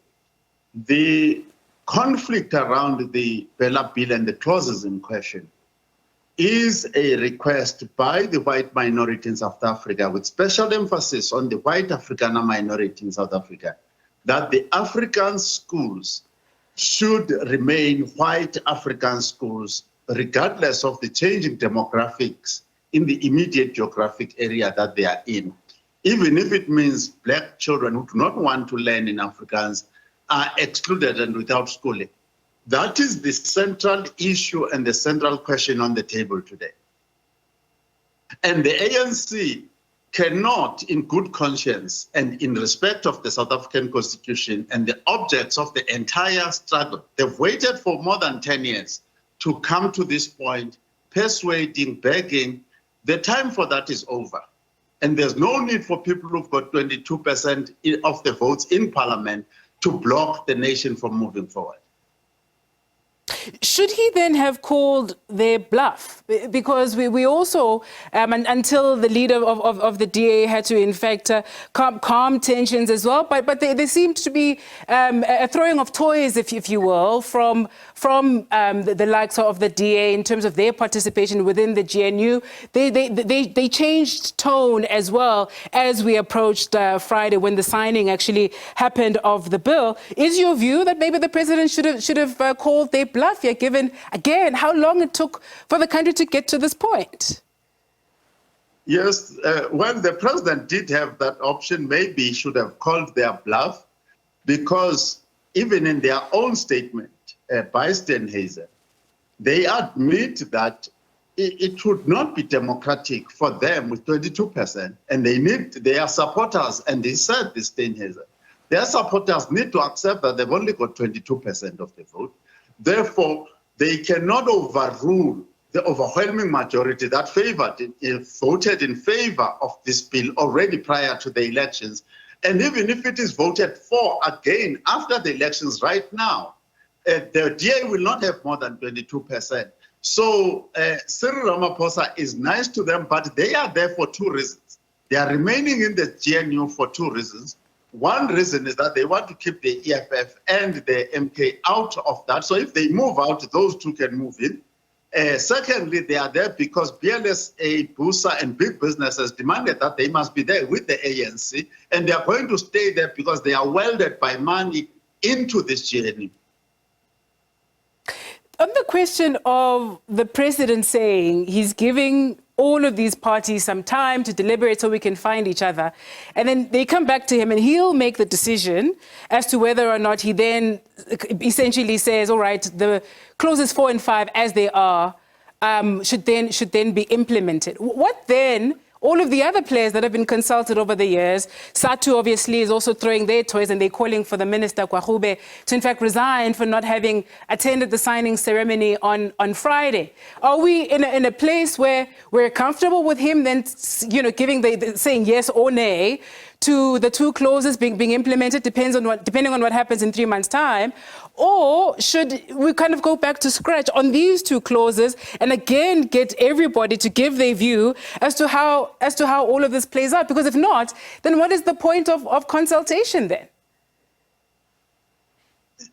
the conflict around the BELA Bill and the clauses in question is a request by the white minority in South Africa, with special emphasis on the white Afrikaner minority in South Africa, that the African schools should remain white African schools, regardless of the changing demographics in the immediate geographic area that they are in. Even if it means black children who do not want to learn in Afrikaans are excluded and without schooling. That is the central issue and the central question on the table today. And the ANC cannot, in good conscience and in respect of the South African Constitution and the objects of the entire struggle, they've waited for more than 10 years to come to this point, persuading, begging. The time for that is over. And there's no need for people who've got 22% of the votes in parliament to block the nation from moving forward. Should he then have called their bluff? Because we also, until the leader of the DA had to, in fact, calm tensions as well, but there seemed to be a throwing of toys, if you will, from the likes of the DA in terms of their participation within the GNU. They changed tone as well as we approached Friday when the signing actually happened of the bill. Is your view that maybe the president should have called their bluff here, given, again, how long it took for the country to get to this point? Yes, when the president did have that option, maybe he should have called their bluff, because even in their own statement by Steenhuisen, they admit that it would not be democratic for them with 22%, and they need their supporters, and they said this, Steenhuisen, their supporters need to accept that they've only got 22% of the vote. Therefore, they cannot overrule the overwhelming majority that voted in favor of this bill already prior to the elections. And even if it is voted for again after the elections right now, the DA will not have more than 22%. So Cyril Ramaphosa is nice to them, but they are there for 2 reasons. They are remaining in the GNU for 2 reasons. One reason is that they want to keep the EFF and the MK out of that. So if they move out, those 2 can move in. Secondly, they are there because BLSA, BUSA, and big businesses demanded that they must be there with the ANC, and they are going to stay there because they are welded by money into this GNU. On the question of the president saying he's giving all of these parties some time to deliberate so we can find each other, and then they come back to him and he'll make the decision as to whether or not he then essentially says, all right, the clauses 4 and 5 as they are should then be implemented. What then? All of the other players that have been consulted over the years, SATU obviously is also throwing their toys, and they're calling for the minister, Kwagube, to in fact resign for not having attended the signing ceremony on Friday. Are we in a place where we're comfortable with him then, giving saying yes or nay to the two clauses being implemented, depending on what happens in 3 months' time? Or should we kind of go back to scratch on these two clauses and again get everybody to give their view as to how all of this plays out? Because if not, then what is the point of consultation then?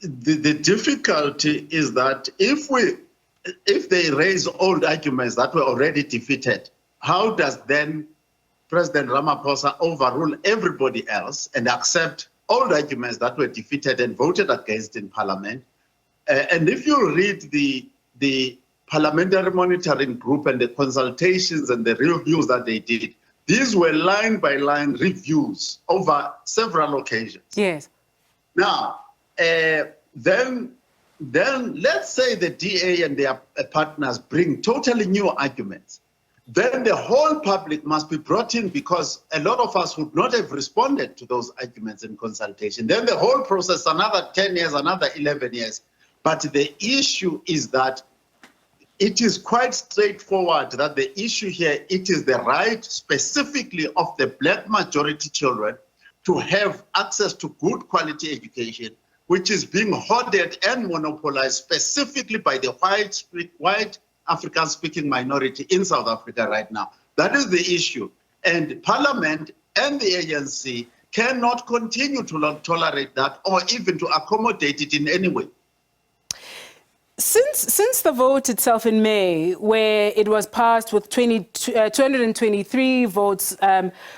The difficulty is that if they raise old arguments that were already defeated, how does then President Ramaphosa overrule everybody else and accept old arguments that were defeated and voted against in Parliament? And if you read the Parliamentary Monitoring Group and the consultations and the reviews that they did, these were line-by-line reviews over several occasions. Yes. Now, then let's say the DA and their partners bring totally new arguments. Then the whole public must be brought in, because a lot of us would not have responded to those arguments in consultation. Then the whole process, another 10 years, another 11 years. But the issue is that it is quite straightforward that the issue here, it is the right specifically of the black majority children to have access to good quality education, which is being hoarded and monopolized specifically by the white African-speaking minority in South Africa right now. That is the issue. And Parliament and the ANC cannot continue to tolerate that or even to accommodate it in any way. Since the vote itself in May, where it was passed with 223 votes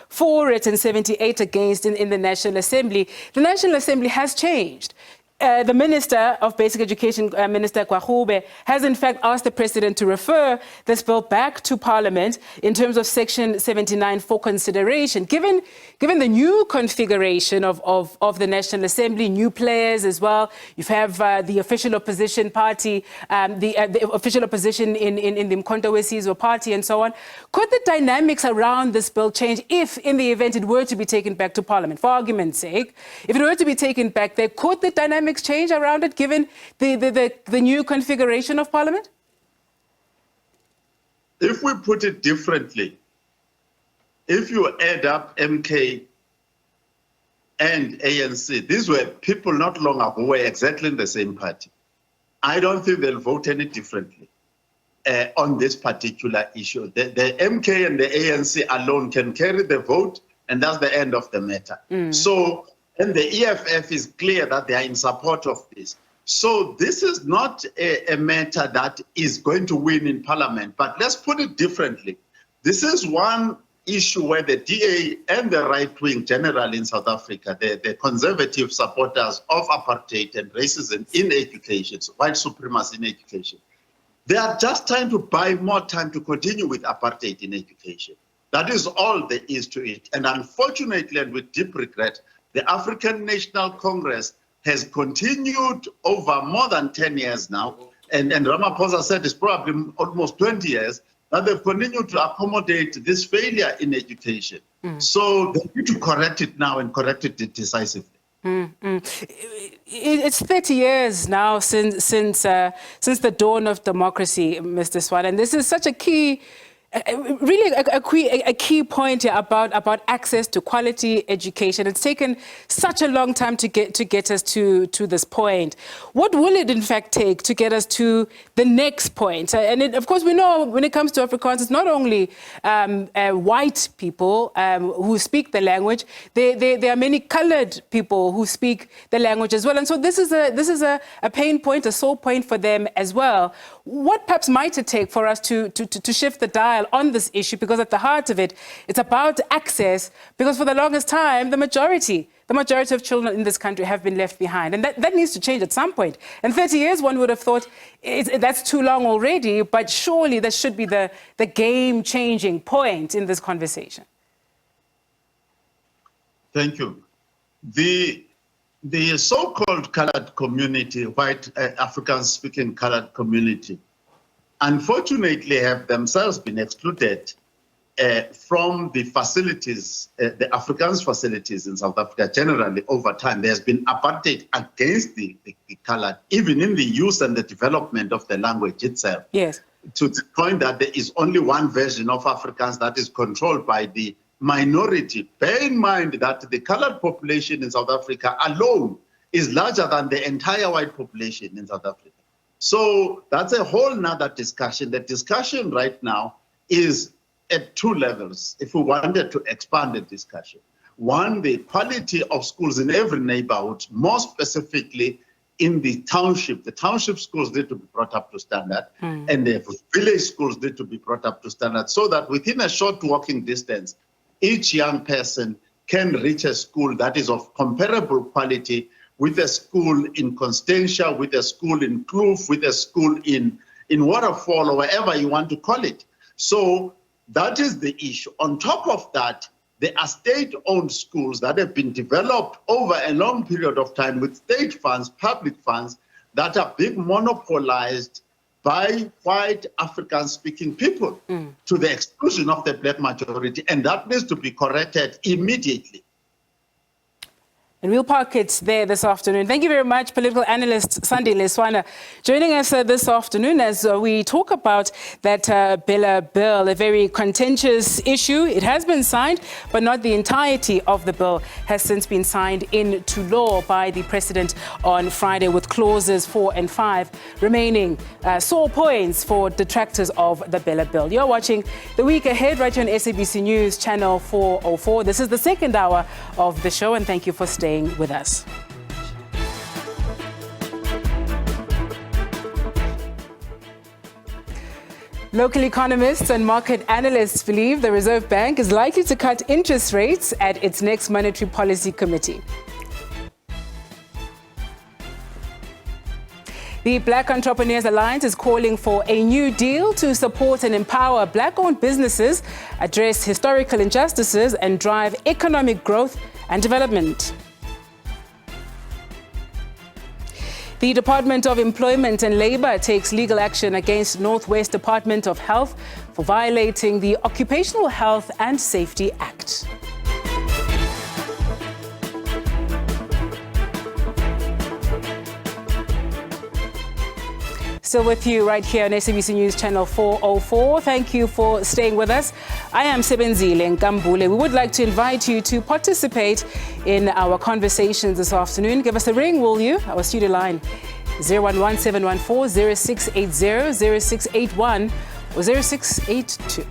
for it and 78 against in the National Assembly, the National Assembly has changed. The Minister of Basic Education, Minister Kwahube, has in fact asked the President to refer this bill back to Parliament in terms of Section 79 for consideration. Given the new configuration of the National Assembly, new players as well, you have the official opposition party, the official opposition in the Mkhonto weSizwe party and so on. Could the dynamics around this bill change if, in the event it were to be taken back to Parliament? For argument's sake, if it were to be taken back there, could the dynamics change around it given the new configuration of Parliament? If we put it differently, if you add up MK and ANC, these were people not long ago who were exactly in the same party. I don't think they'll vote any differently on this particular issue. The MK and the ANC alone can carry the vote, and that's the end of the matter. So, and the EFF is clear that they are in support of this. So this is not a matter that is going to win in Parliament. But let's put it differently. This is one issue where the DA and the right wing generally in South Africa, the conservative supporters of apartheid and racism in education, so white supremacy in education, they are just trying to buy more time to continue with apartheid in education. That is all there is to it. And unfortunately, and with deep regret, the African National Congress has continued over more than 10 years now, and Ramaphosa said it's probably almost 20 years, that they've continued to accommodate this failure in education. So they need to correct it now and correct it decisively. It's 30 years now since the dawn of democracy, Mr. Swan, and this is such a key really a key point here about access to quality education. It's taken such a long time to get us to this point. What will it in fact take to get us to the next point? And of course, we know when it comes to Afrikaans, it's not only white people who speak the language. There are many colored people who speak the language as well. And so this is a pain point, a sore point for them as well. What perhaps might it take for us to shift the dial on this issue? Because at the heart of it, it's about access, because for the longest time, the majority of children in this country have been left behind. And that needs to change at some point. And 30 years, one would have thought that's too long already, but surely that should be the game-changing point in this conversation. Thank you. The so-called colored community, white African-speaking colored community, unfortunately have themselves been excluded from the facilities, the Afrikaans facilities in South Africa generally over time. There's been apartheid against the colored, even in the use and the development of the language itself. Yes. To the point that there is only one version of Afrikaans that is controlled by the minority. Bear in mind that the colored population in South Africa alone is larger than the entire white population in South Africa. So that's a whole nother discussion. The discussion right now is at two levels, if we wanted to expand the discussion. One, the quality of schools in every neighborhood, more specifically in the township. The township schools need to be brought up to standard, and the village schools need to be brought up to standard, so that within a short walking distance, each young person can reach a school that is of comparable quality with a school in Constantia, with a school in Kloof, with a school in Waterfall, or wherever you want to call it. So that is the issue. On top of that, there are state-owned schools that have been developed over a long period of time with state funds, public funds, that are being monopolized by white African-speaking people to the exclusion of the black majority, and that needs to be corrected immediately. And we'll park it there this afternoon. Thank you very much, political analyst Sandi Leswana, joining us this afternoon as we talk about that BELA Bill, a very contentious issue. It has been signed, but not the entirety of the bill has since been signed into law by the President on Friday, with clauses 4 and 5 remaining sore points for detractors of the BELA Bill. You're watching The Week Ahead right here on SABC News, channel 404. This is the second hour of the show, and thank you for staying with us. Local economists and market analysts believe the Reserve Bank is likely to cut interest rates at its next Monetary Policy Committee. The Black Entrepreneurs Alliance is calling for a new deal to support and empower Black-owned businesses, address historical injustices, and drive economic growth and development. The Department of Employment and Labour takes legal action against Northwest Department of Health for violating the Occupational Health and Safety Act. Still with you right here on SABC News channel 404. Thank you for staying with us. I am Sebenzile Nkambule. We would like to invite you to participate in our conversations this afternoon. Give us a ring, will you? Our studio line 011-714-0680, 0681 or 0682.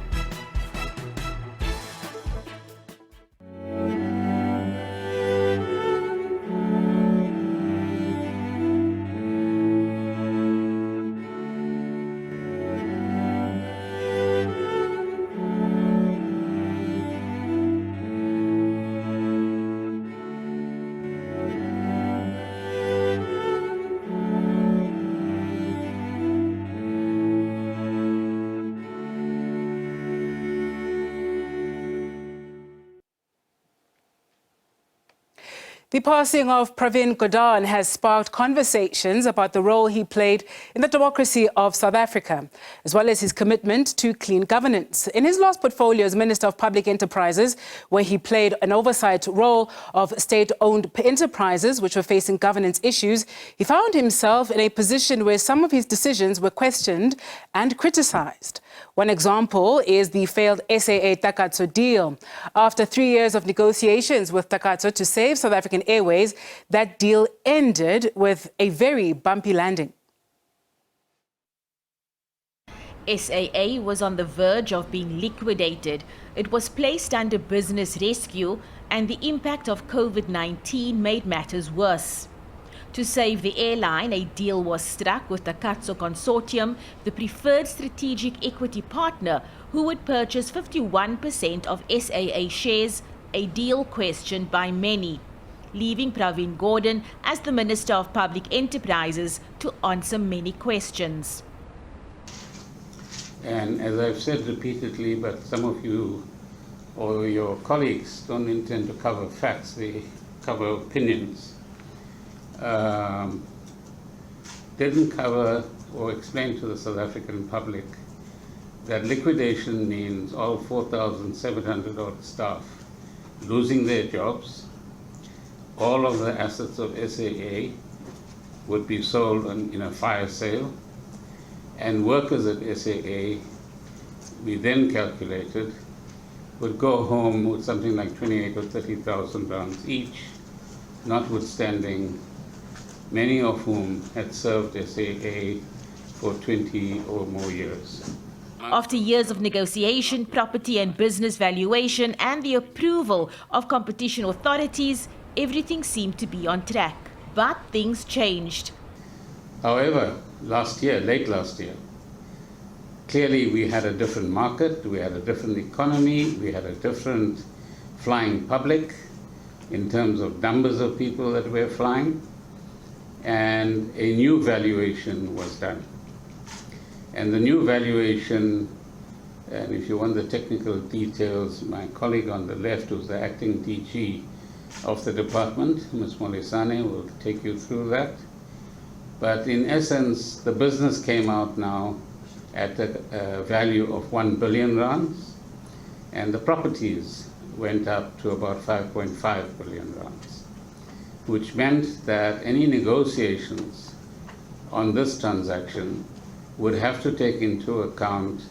The passing of Pravin Gordhan has sparked conversations about the role he played in the democracy of South Africa, as well as his commitment to clean governance. In his last portfolio as Minister of Public Enterprises, where he played an oversight role of state-owned enterprises which were facing governance issues, he found himself in a position where some of his decisions were questioned and criticized. One example is the failed SAA Takatso deal. After 3 years of negotiations with Takatso to save South African Airways, that deal ended with a very bumpy landing. SAA was on the verge of being liquidated. It was placed under business rescue, and the impact of COVID-19 made matters worse. To save the airline, a deal was struck with the Takatso Consortium, the preferred strategic equity partner, who would purchase 51% of SAA shares, a deal questioned by many, leaving Pravin Gordhan as the Minister of Public Enterprises to answer many questions. And as I've said repeatedly, but some of you or your colleagues don't intend to cover facts, they cover opinions. Didn't cover or explain to the South African public that liquidation means all 4,700 odd staff losing their jobs. All of the assets of SAA would be sold in a fire sale, and workers at SAA, we then calculated, would go home with something like 28 or 30,000 rands each, notwithstanding many of whom had served SAA for 20 or more years. After years of negotiation, property and business valuation, and the approval of competition authorities, everything seemed to be on track. But things changed. However, late last year, clearly we had a different market, we had a different economy, we had a different flying public in terms of numbers of people that were flying, and a new valuation was done. And the new valuation, and if you want the technical details, my colleague on the left, who's the acting DG of the department, Ms. Molisane, will take you through that. But in essence, the business came out now at a value of 1 billion rands, and the properties went up to about 5.5 billion rands, which meant that any negotiations on this transaction would have to take into account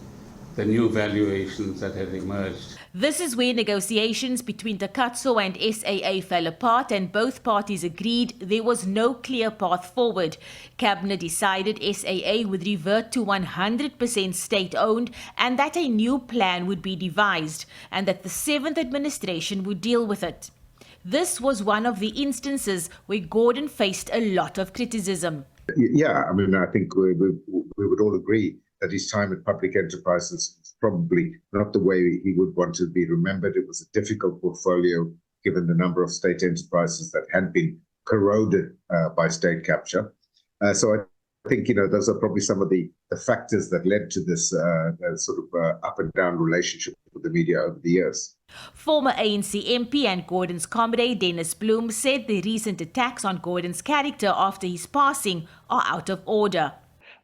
the new valuations that had emerged. This is where negotiations between Takatso and SAA fell apart, and both parties agreed there was no clear path forward. Cabinet decided SAA would revert to 100% state-owned and that a new plan would be devised and that the 7th administration would deal with it. This was one of the instances where Gordhan faced a lot of criticism. Yeah, I mean, I think we would all agree that his time at public enterprises is probably not the way he would want to be remembered. It was a difficult portfolio, given the number of state enterprises that had been corroded by state capture. So I think, those are probably some of the factors that led to this sort of up and down relationship with the media over the years. Former ANC MP and Gordhan's comrade Dennis Bloem said the recent attacks on Gordhan's character after his passing are out of order.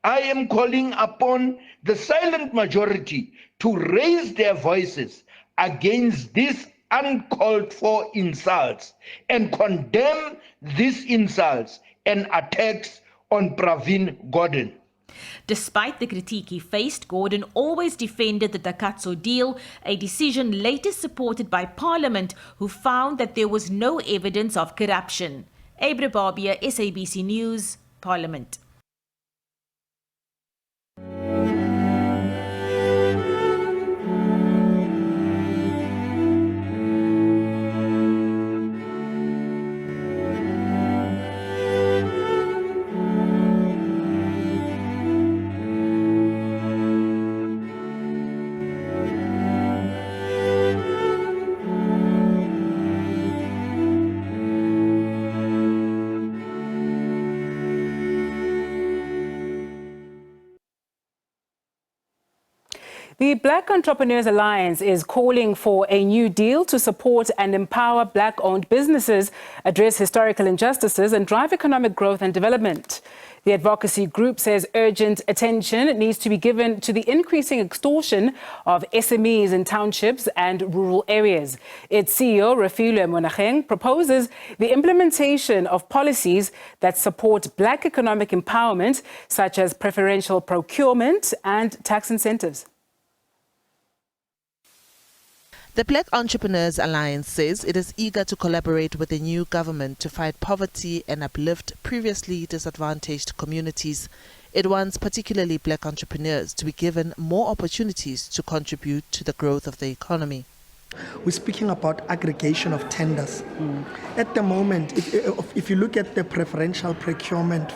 I am calling upon the silent majority to raise their voices against these uncalled for insults and condemn these insults and attacks on Pravin Gordhan. Despite the critique he faced, Gordhan always defended the Takatso deal, a decision later supported by Parliament, who found that there was no evidence of corruption. Abra Barbia, SABC News, Parliament. The Black Entrepreneurs Alliance is calling for a new deal to support and empower Black-owned businesses, address historical injustices and drive economic growth and development. The advocacy group says urgent attention needs to be given to the increasing extortion of SMEs in townships and rural areas. Its CEO, Refilwe Monageng, proposes the implementation of policies that support Black economic empowerment, such as preferential procurement and tax incentives. The Black Entrepreneurs Alliance says it is eager to collaborate with the new government to fight poverty and uplift previously disadvantaged communities. It wants particularly Black entrepreneurs to be given more opportunities to contribute to the growth of the economy. We're speaking about aggregation of tenders. At the moment, if you look at the Preferential Procurement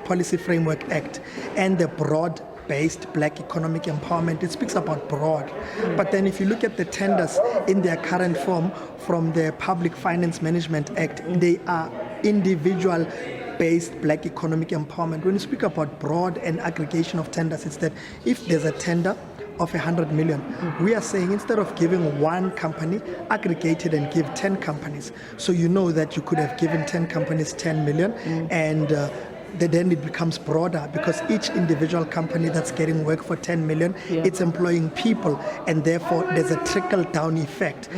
Policy Framework Act and the broad-based Black economic empowerment, it speaks about broad. But then if you look at the tenders in their current form from the Public Finance Management Act, they are individual-based Black economic empowerment. When you speak about broad and aggregation of tenders, it's that if there's a tender of 100 million, we are saying instead of giving one company, aggregate it and give 10 companies. So you know that you could have given 10 companies 10 million and then it becomes broader because each individual company that's getting work for 10 million, it's employing people and therefore there's a trickle-down effect.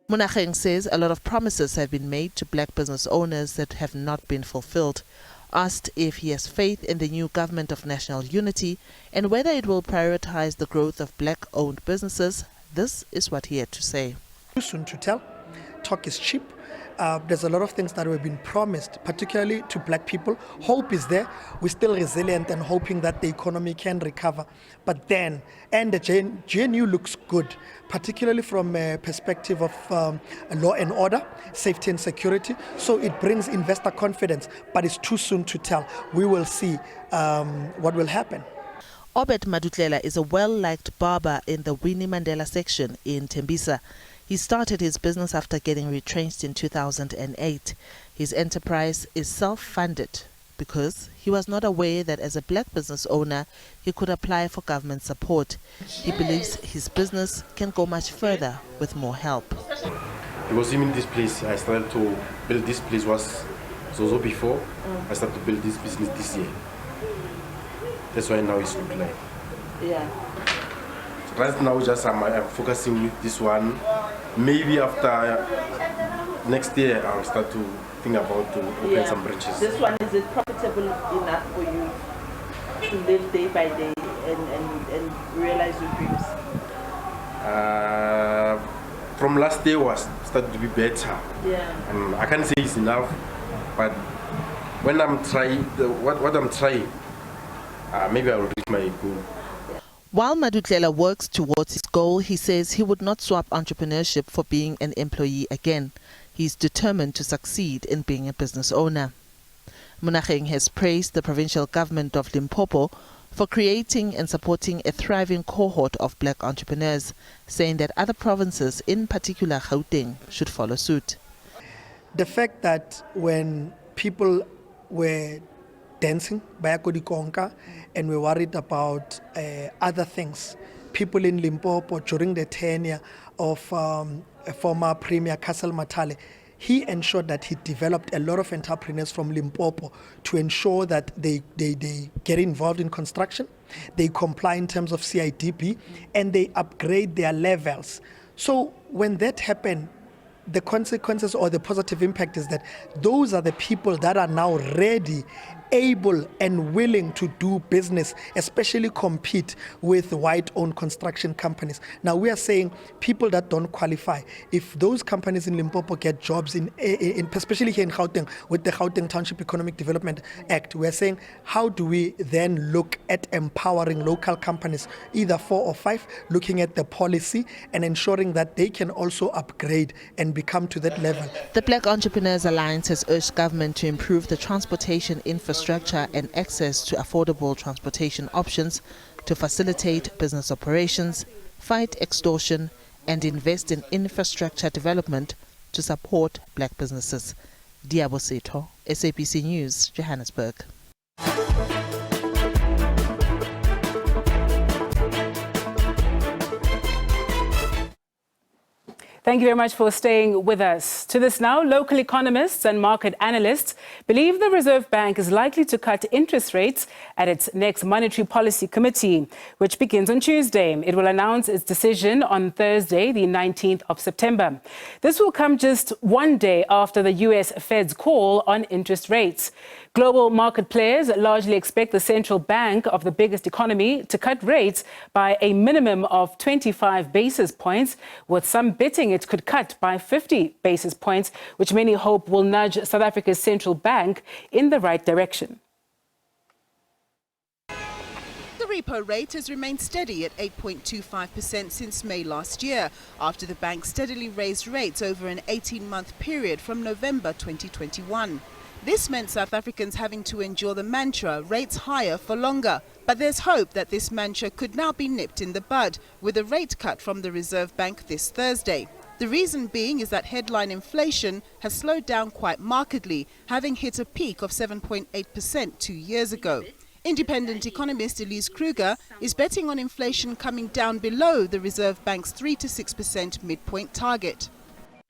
Monageng says a lot of promises have been made to Black business owners that have not been fulfilled. Asked if he has faith in the new government of national unity and whether it will prioritize the growth of Black-owned businesses, This is what he had to say. Too soon to tell. Talk is cheap. There's a lot of things that have been promised, particularly to black people. Hope is there. We're still resilient and hoping that the economy can recover. But then, and the GNU looks good, particularly from a perspective of law and order, safety and security. So it brings investor confidence, but it's too soon to tell. We will see what will happen. Obed Madutlela is a well-liked barber in the Winnie Mandela section in Tembisa. He started his business after getting retrenched in 2008. His enterprise is self-funded because he was not aware that as a black business owner, he could apply for government support. He believes his business can go much further with more help. Because even this place, I started to build this place was so before I started to build this business this year. That's why now it's looking like. Yeah. Right now, just I'm focusing with this one. Maybe after next year, I'll start to think about to open some branches. This one, is it profitable enough for you to live day by day and realize your dreams? From last year was started to be better. Yeah. I can't say it's enough, but when I'm trying, what I'm trying, maybe I will reach my goal. While Madutlela works towards his goal, he says he would not swap entrepreneurship for being an employee again. He's determined to succeed in being a business owner. Monageng has praised the provincial government of Limpopo for creating and supporting a thriving cohort of black entrepreneurs, saying that other provinces, in particular Gauteng, should follow suit. The fact that when people were dancing by Kodikonka and we're worried about other things. People in Limpopo during the tenure of former Premier Castle Matale, he ensured that he developed a lot of entrepreneurs from Limpopo to ensure that they get involved in construction, they comply in terms of CIDP, and they upgrade their levels. So when that happened, the consequences or the positive impact is that those are the people that are now ready, able and willing to do business, especially compete with white-owned construction companies. Now we are saying people that don't qualify, if those companies in Limpopo get jobs, especially here in Gauteng, with the Gauteng Township Economic Development Act, we are saying how do we then look at empowering local companies, either 4 or 5, looking at the policy and ensuring that they can also upgrade and become to that level. The Black Entrepreneurs Alliance has urged government to improve the transportation infrastructure and access to affordable transportation options to facilitate business operations, fight extortion, and invest in infrastructure development to support black businesses. Diabo Seto, SABC News, Johannesburg. Thank you very much for staying with us. To this now, local economists and market analysts believe the Reserve Bank is likely to cut interest rates at its next Monetary Policy Committee, which begins on Tuesday. It will announce its decision on Thursday, the 19th of September. This will come just one day after the US Fed's call on interest rates. Global market players largely expect the central bank of the biggest economy to cut rates by a minimum of 25 basis points, with some betting it could cut by 50 basis points, which many hope will nudge South Africa's central bank in the right direction. The repo rate has remained steady at 8.25% since May last year, after the bank steadily raised rates over an 18-month period from November 2021. This meant South Africans having to endure the mantra, rates higher for longer. But there's hope that this mantra could now be nipped in the bud with a rate cut from the Reserve Bank this Thursday. The reason being is that headline inflation has slowed down quite markedly, having hit a peak of 7.8% 2 years ago. Independent economist Elise Kruger is betting on inflation coming down below the Reserve Bank's 3 to 6% midpoint target.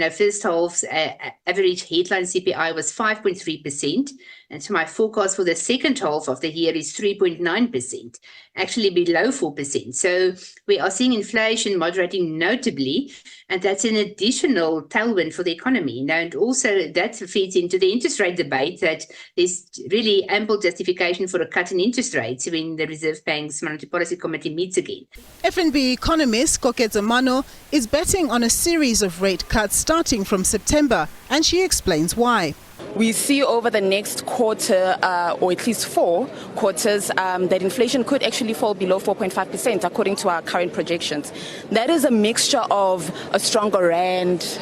First half's average headline CPI was 5.3%, and so my forecast for the second half of the year is 3.9%, actually below 4%. So we are seeing inflation moderating notably, And that's an additional tailwind for the economy. Now, and also that feeds into the interest rate debate, that there's really ample justification for a cut in interest rates when the Reserve Bank's Monetary Policy Committee meets again. FNB economist Koketso Mano is betting on a series of rate cuts starting from September, and she explains why. We see over the next quarter, or at least 4 quarters, that inflation could actually fall below 4.5% according to our current projections. That is a mixture of a stronger rand,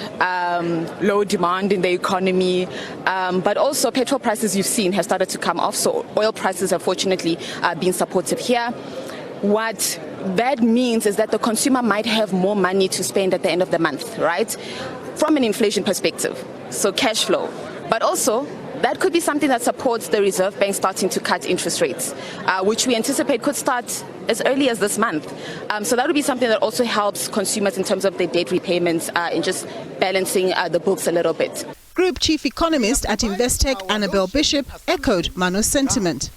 low demand in the economy, but also petrol prices you've seen have started to come off, so oil prices have fortunately been supportive here. What that means is that the consumer might have more money to spend at the end of the month, right? From an inflation perspective, so cash flow. But also, that could be something that supports the Reserve Bank starting to cut interest rates, which we anticipate could start as early as this month. So that would be something that also helps consumers in terms of their debt repayments and just balancing the books a little bit. Group Chief Economist at Investec, Annabelle Bishop, echoed Mano's sentiment.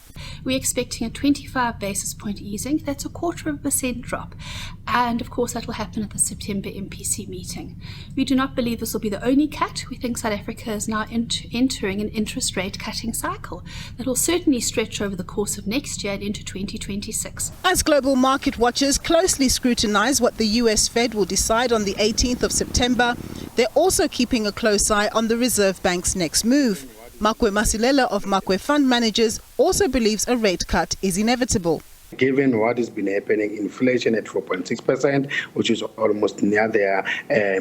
We're expecting a 25 basis point easing. That's a 0.25% drop. And of course, that will happen at the September MPC meeting. We do not believe this will be the only cut. We think South Africa is now entering an interest rate cutting cycle that will certainly stretch over the course of next year and into 2026. As global market watchers closely scrutinize what the US Fed will decide on the 18th of September, they're also keeping a close eye on the Reserve Bank's next move. Makwe Masilela of Makwe Fund Managers also believes a rate cut is inevitable. Given what has been happening, inflation at 4.6%, which is almost near their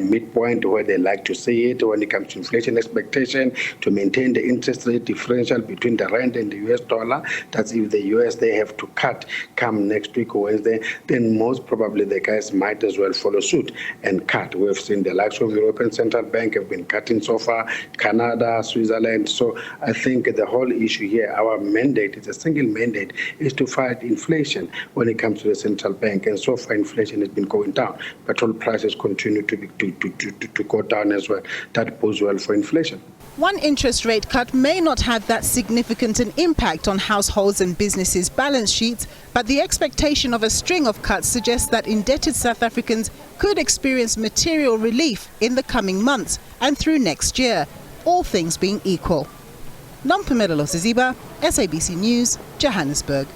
midpoint where they like to see it when it comes to inflation expectation, to maintain the interest rate differential between the rand and the US dollar, that's if the US, they have to cut come next week or Wednesday, then most probably the guys might as well follow suit and cut. We've seen the likes of European Central Bank have been cutting so far, Canada, Switzerland. So I think the whole issue here, our mandate, is a single mandate, is to fight inflation when it comes to the central bank, and so far inflation has been going down. Petrol prices continue to go down as well. That bodes well for inflation. One interest rate cut may not have that significant an impact on households and businesses' balance sheets, but the expectation of a string of cuts suggests that indebted South Africans could experience material relief in the coming months and through next year, all things being equal. Nompumelelo Ziziba, SABC News, Johannesburg.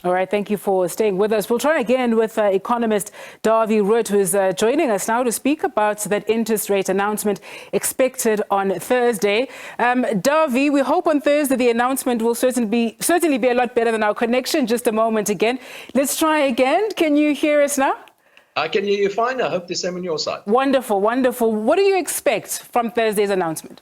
All right, thank you for staying with us. We'll try again with economist Davie Rood, who's joining us now to speak about that interest rate announcement expected on Thursday. Davie, we hope on Thursday the announcement will certainly be a lot better than our connection just a moment again. Let's try again. Can you hear us now? I can hear you fine. I hope the same on your side. Wonderful, wonderful. What do you expect from Thursday's announcement?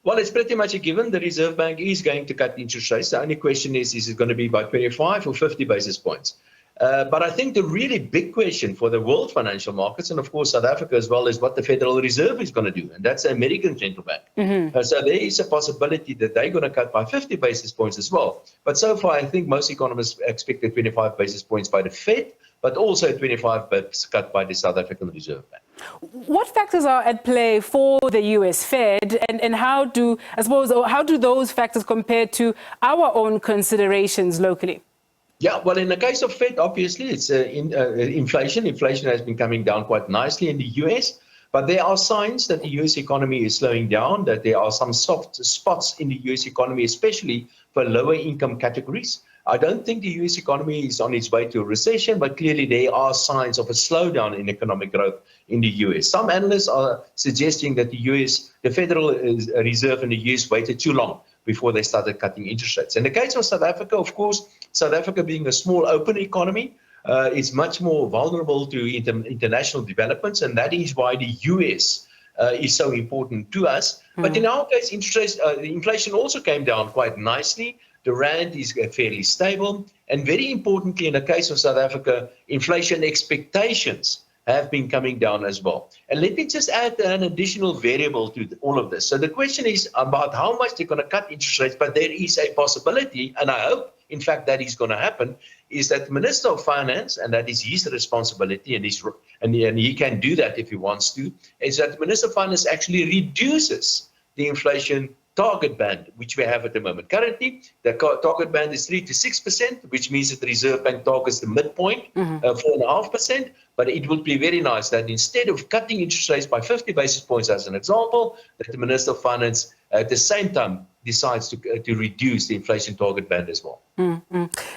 Well, it's pretty much a given. The Reserve Bank is going to cut interest rates. The only question is it going to be by 25 or 50 basis points? But I think the really big question for the world financial markets, and of course South Africa as well, is what the Federal Reserve is going to do. And that's the American Central Bank. Mm-hmm. So there is a possibility that they're going to cut by 50 basis points as well. But so far, I think most economists expected 25 basis points by the Fed, but also 25 bips cut by the South African Reserve Bank. What factors are at play for the US Fed, and how do those factors compare to our own considerations locally? Yeah, well, in the case of Fed, obviously, it's inflation. Inflation has been coming down quite nicely in the US, but there are signs that the US economy is slowing down, that there are some soft spots in the US economy, especially for lower income categories. I don't think the US economy is on its way to a recession, but clearly there are signs of a slowdown in economic growth in the US. Some analysts are suggesting that the Federal Reserve in the US waited too long before they started cutting interest rates. In the case of South Africa, of course, South Africa being a small open economy, is much more vulnerable to international developments, and that is why the US is so important to us. But in our case, interest rates, the inflation also came down quite nicely. The rand is fairly stable. And very importantly, in the case of South Africa, inflation expectations have been coming down as well. And let me just add an additional variable to all of this. So the question is about how much they're going to cut interest rates, but there is a possibility, and I hope, in fact, that is going to happen, is that the Minister of Finance, and that is his responsibility, and he can do that if he wants to, is that the Minister of Finance actually reduces the inflation target band, which we have at the moment. Currently, the target band is 3 to 6%, which means that the Reserve Bank targets the midpoint, 4.5%. But it would be very nice that instead of cutting interest rates by 50 basis points, as an example, that the Minister of Finance at the same time decides to reduce the inflation target band as well.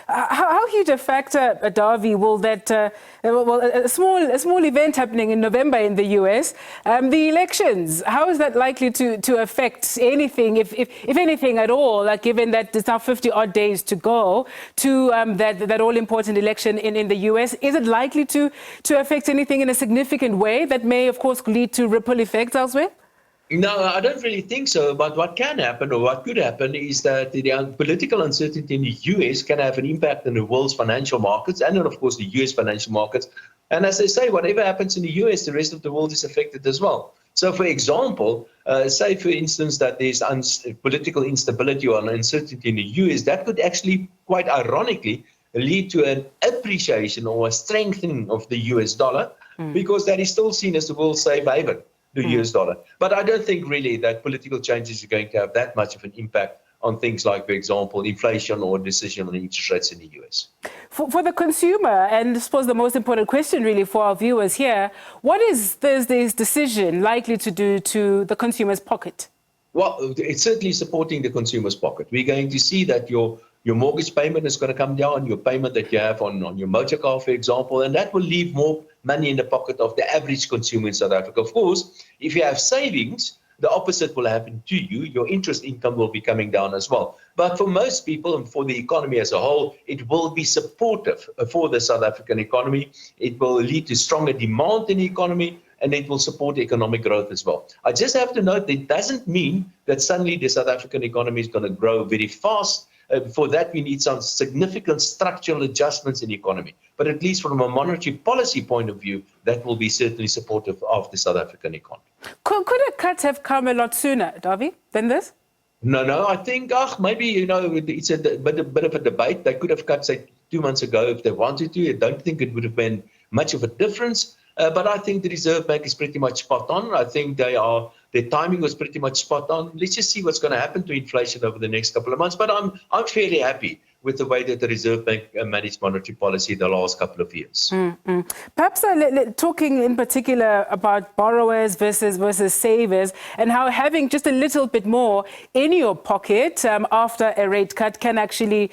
How huge a factor, Davi, will that, a small event happening in November in the US, the elections, how is that likely to affect anything, if anything at all, like given that there's now 50 odd days to go to that all-important election in the US? Is it likely to affect anything in a significant way that may, of course, lead to ripple effects elsewhere? No, I don't really think so. But what can happen, or what could happen, is that the political uncertainty in the US can have an impact on the world's financial markets and, of course, the US financial markets. And as they say, whatever happens in the US, the rest of the world is affected as well. So, for example, say, for instance, that there's political instability or uncertainty in the US, that could actually, quite ironically, lead to an appreciation or a strengthening of the US dollar, because that is still seen as the world's safe haven, the US dollar. But I don't think really that political changes are going to have that much of an impact on things like, for example, inflation or decision on interest rates in the US. For the consumer, and I suppose the most important question really for our viewers here, what is Thursday's decision likely to do to the consumer's pocket? Well, it's certainly supporting the consumer's pocket. We're going to see that your mortgage payment is going to come down, your payment that you have on your motor car, for example, and that will leave more money in the pocket of the average consumer in South Africa. Of course, if you have savings, the opposite will happen to you. Your interest income will be coming down as well. But for most people and for the economy as a whole, it will be supportive for the South African economy. It will lead to stronger demand in the economy, and it will support economic growth as well. I just have to note that it doesn't mean that suddenly the South African economy is going to grow very fast. For that, we need some significant structural adjustments in the economy. But at least from a monetary policy point of view, that will be certainly supportive of the South African economy. Could a cut have come a lot sooner, Davi, than this? No, I think, maybe, it's a bit of a debate. They could have cut, say, 2 months ago if they wanted to. I don't think it would have been much of a difference. But I think the Reserve Bank is pretty much spot on. I think their timing was pretty much spot on. Let's just see what's going to happen to inflation over the next couple of months. But I'm fairly happy with the way that the Reserve Bank managed monetary policy the last couple of years. Perhaps talking in particular about borrowers versus savers, and how having just a little bit more in your pocket after a rate cut can actually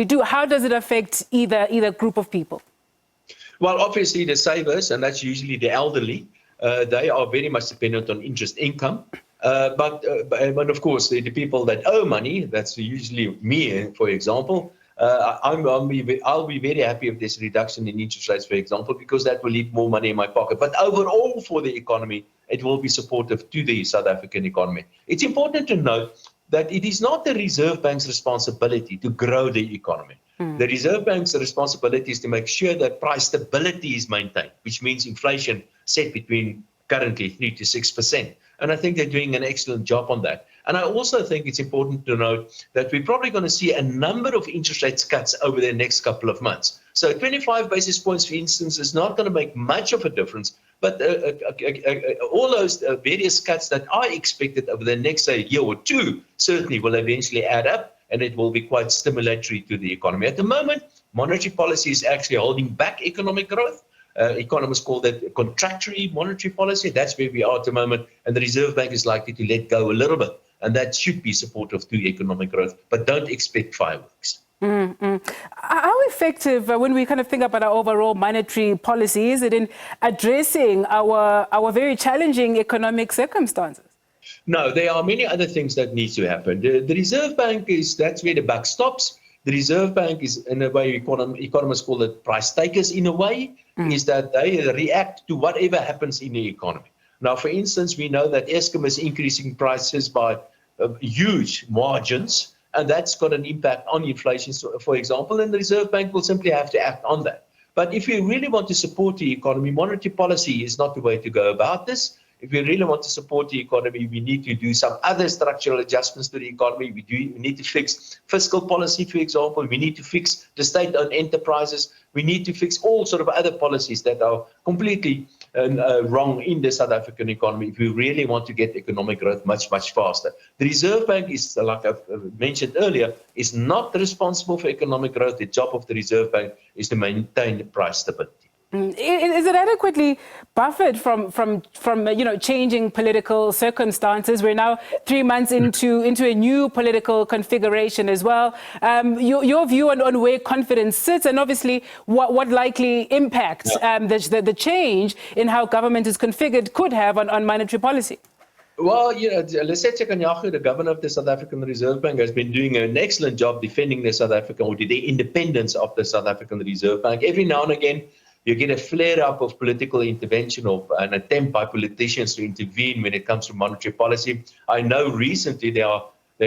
do. How does it affect either group of people? Well, obviously the savers, and that's usually the elderly, they are very much dependent on interest income. But of course, the people that owe money, that's usually me, for example, I'll be very happy if there's a reduction in interest rates, for example, because that will leave more money in my pocket. But overall for the economy, it will be supportive to the South African economy. It's important to note that it is not the Reserve Bank's responsibility to grow the economy. The Reserve Bank's responsibility is to make sure that price stability is maintained, which means inflation set between currently 3 to 6%. And I think they're doing an excellent job on that. And I also think it's important to note that we're probably going to see a number of interest rates cuts over the next couple of months. So 25 basis points, for instance, is not going to make much of a difference. But all those various cuts that are expected over the next year or two certainly will eventually add up, and it will be quite stimulatory to the economy. At the moment, monetary policy is actually holding back economic growth. Economists call that contractionary monetary policy. That's where we are at the moment. And the Reserve Bank is likely to let go a little bit. And that should be supportive to economic growth. But don't expect fireworks. How effective, when we kind of think about our overall monetary policy, is it in addressing our very challenging economic circumstances? No, there are many other things that need to happen. The Reserve Bank that's where the buck stops. The Reserve Bank is, in a way, economists call it price takers in a way, is that they react to whatever happens in the economy. Now, for instance, we know that Eskom is increasing prices by huge margins, and that's got an impact on inflation, for example, and the Reserve Bank will simply have to act on that. But if you really want to support the economy, monetary policy is not the way to go about this. If we really want to support the economy, we need to do some other structural adjustments to the economy. We need to fix fiscal policy, for example. We need to fix the state-owned enterprises. We need to fix all sort of other policies that are completely wrong in the South African economy if we really want to get economic growth much, much faster. The Reserve Bank is, like I've mentioned earlier, is not responsible for economic growth. The job of the Reserve Bank is to maintain price stability. Is it adequately buffered from changing political circumstances? We're now 3 months into a new political configuration as well. Your view on where confidence sits, and obviously what likely impact the change in how government is configured could have on monetary policy? Well, Lesetja Kganyago, the governor of the South African Reserve Bank, has been doing an excellent job defending the South African, or the independence of the South African Reserve Bank. Every now and again, you get a flare-up of political intervention or an attempt by politicians to intervene when it comes to monetary policy. I know recently there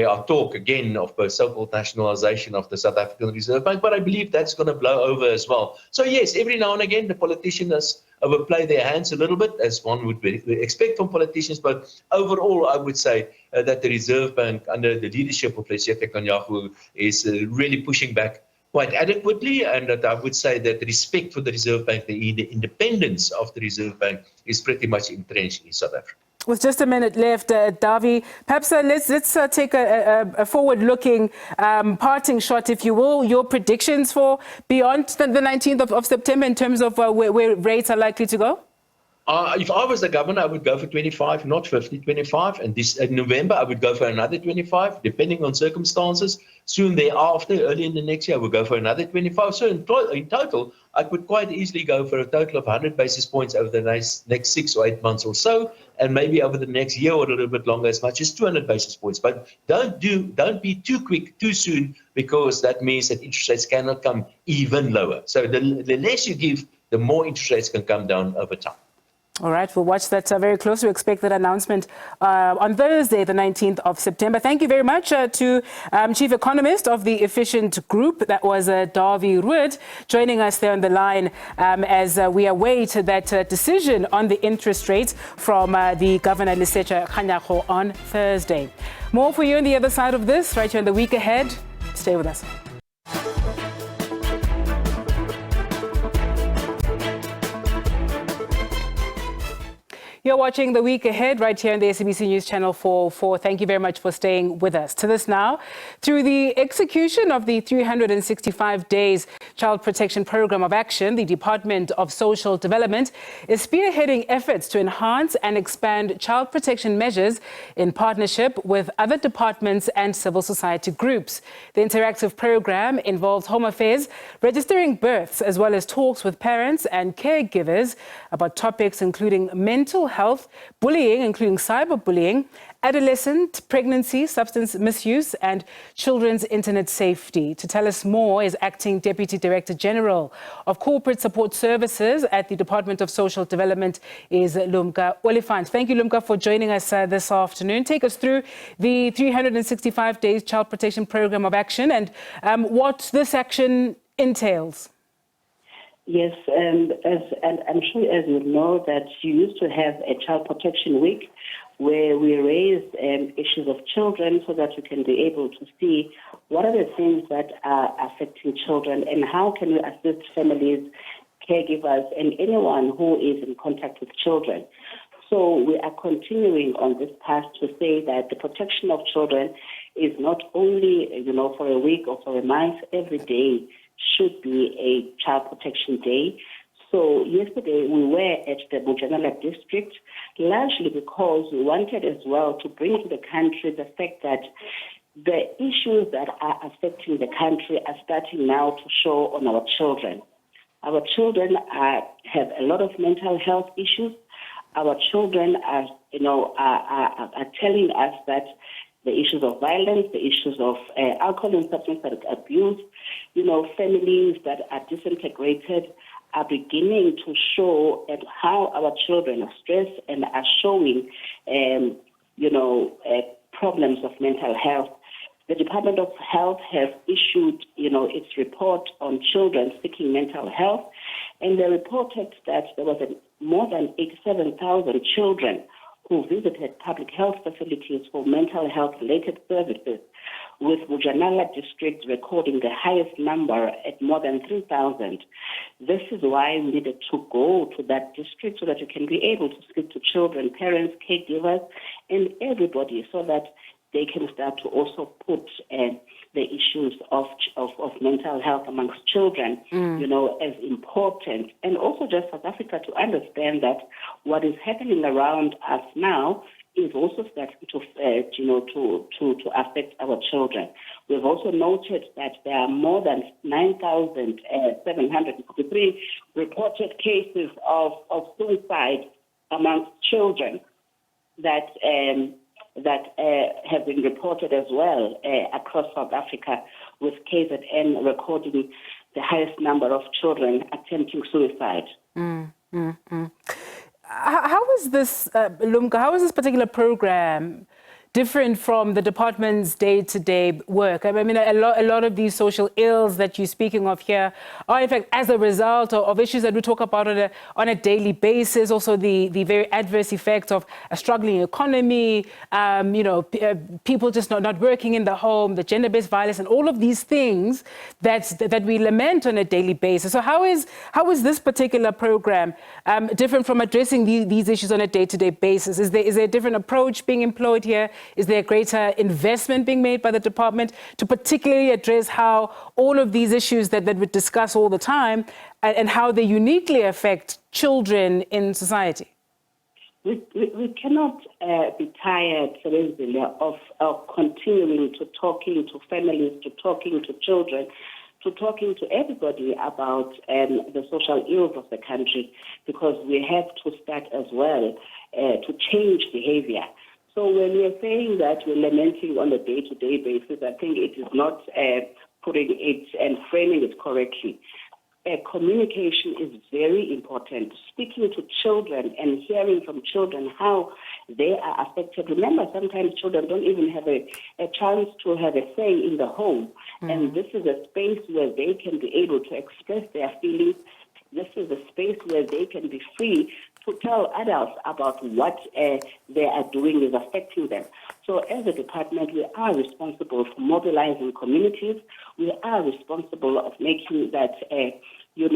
are talk again of the so-called nationalization of the South African Reserve Bank, but I believe that's going to blow over as well. So yes, every now and again, the politicians overplay their hands a little bit, as one would expect from politicians. But overall, I would say that the Reserve Bank, under the leadership of Lesetja Kganyago, is really pushing back quite adequately, and that I would say that the respect for the Reserve Bank, the independence of the Reserve Bank, is pretty much entrenched in South Africa. With just a minute left, Davi, perhaps let's take a forward-looking parting shot, if you will. Your predictions for beyond the 19th of September in terms of where rates are likely to go? If I was the governor, I would go for 25, not 50, 25. And this in November, I would go for another 25, depending on circumstances. Soon thereafter, early in the next year, I would go for another 25. So in total, I could quite easily go for a total of 100 basis points over the next 6 or 8 months or so, and maybe over the next year or a little bit longer, as much as 200 basis points. But don't be too quick, too soon, because that means that interest rates cannot come even lower. So the less you give, the more interest rates can come down over time. All right, we'll watch that very closely. We expect that announcement on Thursday, the 19th of September. Thank you very much to Chief Economist of the Efficient Group. That was Davi Ruud, joining us there on the line as we await that decision on the interest rates from the Governor Lesetja Kganyago on Thursday. More for you on the other side of this, right here in the week ahead. Stay with us. You're watching The Week Ahead right here on the SABC News Channel 404. Thank you very much for staying with us. To this now, through the execution of the 365 Days Child Protection Program of Action, the Department of Social Development is spearheading efforts to enhance and expand child protection measures in partnership with other departments and civil society groups. The interactive program involves Home Affairs registering births, as well as talks with parents and caregivers about topics including mental health, bullying, including cyberbullying, adolescent pregnancy, substance misuse, and children's internet safety. To tell us more is Acting Deputy Director General of Corporate Support Services at the Department of Social Development, is Lumka Oliphant. Thank you, Lumka, for joining us this afternoon. Take us through the 365 Days Child Protection Program of Action and what this action entails. Yes, and I'm sure as you know that you used to have a Child Protection Week where we raised issues of children so that you can be able to see what are the things that are affecting children and how can we assist families, caregivers, and anyone who is in contact with children. So we are continuing on this path to say that the protection of children is not only, for a week or for a month, every day should be a Child Protection Day. So yesterday we were at the Bojanala district, largely because we wanted as well to bring to the country the fact that the issues that are affecting the country are starting now to show on our children. Our children have a lot of mental health issues. Our children are telling us that the issues of violence, the issues of alcohol and substance abuse, families that are disintegrated are beginning to show at how our children are stressed and are showing, problems of mental health. The Department of Health has issued, its report on children seeking mental health, and they reported that there was more than 87,000 children who visited public health facilities for mental health-related services, with Bujanala district recording the highest number at more than 3,000. This is why we needed to go to that district so that you can be able to speak to children, parents, caregivers, and everybody so that they can start to also put the issues of mental health amongst children, as important. And also just South Africa to understand that what is happening around us now is also starting to affect our children. We've also noted that there are more than 9,753 reported cases of suicide amongst children that have been reported as well across South Africa, with KZN recording the highest number of children attempting suicide. How is this, Lumka, how is this particular program different from the department's day-to-day work? I mean, a lot of these social ills that you're speaking of here are, in fact, as a result of issues that we talk about on a daily basis. Also, the very adverse effects of a struggling economy, people just not working in the home, the gender-based violence, and all of these things that we lament on a daily basis. So how is this particular program different from addressing these issues on a day-to-day basis? Is there a different approach being employed here? Is there a greater investment being made by the department to particularly address how all of these issues that we discuss all the time and how they uniquely affect children in society? We cannot be tired, of continuing to talking to families, to talking to children, to talking to everybody about the social ills of the country, because we have to start as well to change behavior. So when we're saying that we're lamenting on a day-to-day basis, I think it is not putting it and framing it correctly. Communication is very important. Speaking to children and hearing from children how they are affected. Remember, sometimes children don't even have a chance to have a say in the home. And this is a space where they can be able to express their feelings. This is a space where they can be free to tell adults about what they are doing is affecting them. So as a department, we are responsible for mobilizing communities. We are responsible of making that, we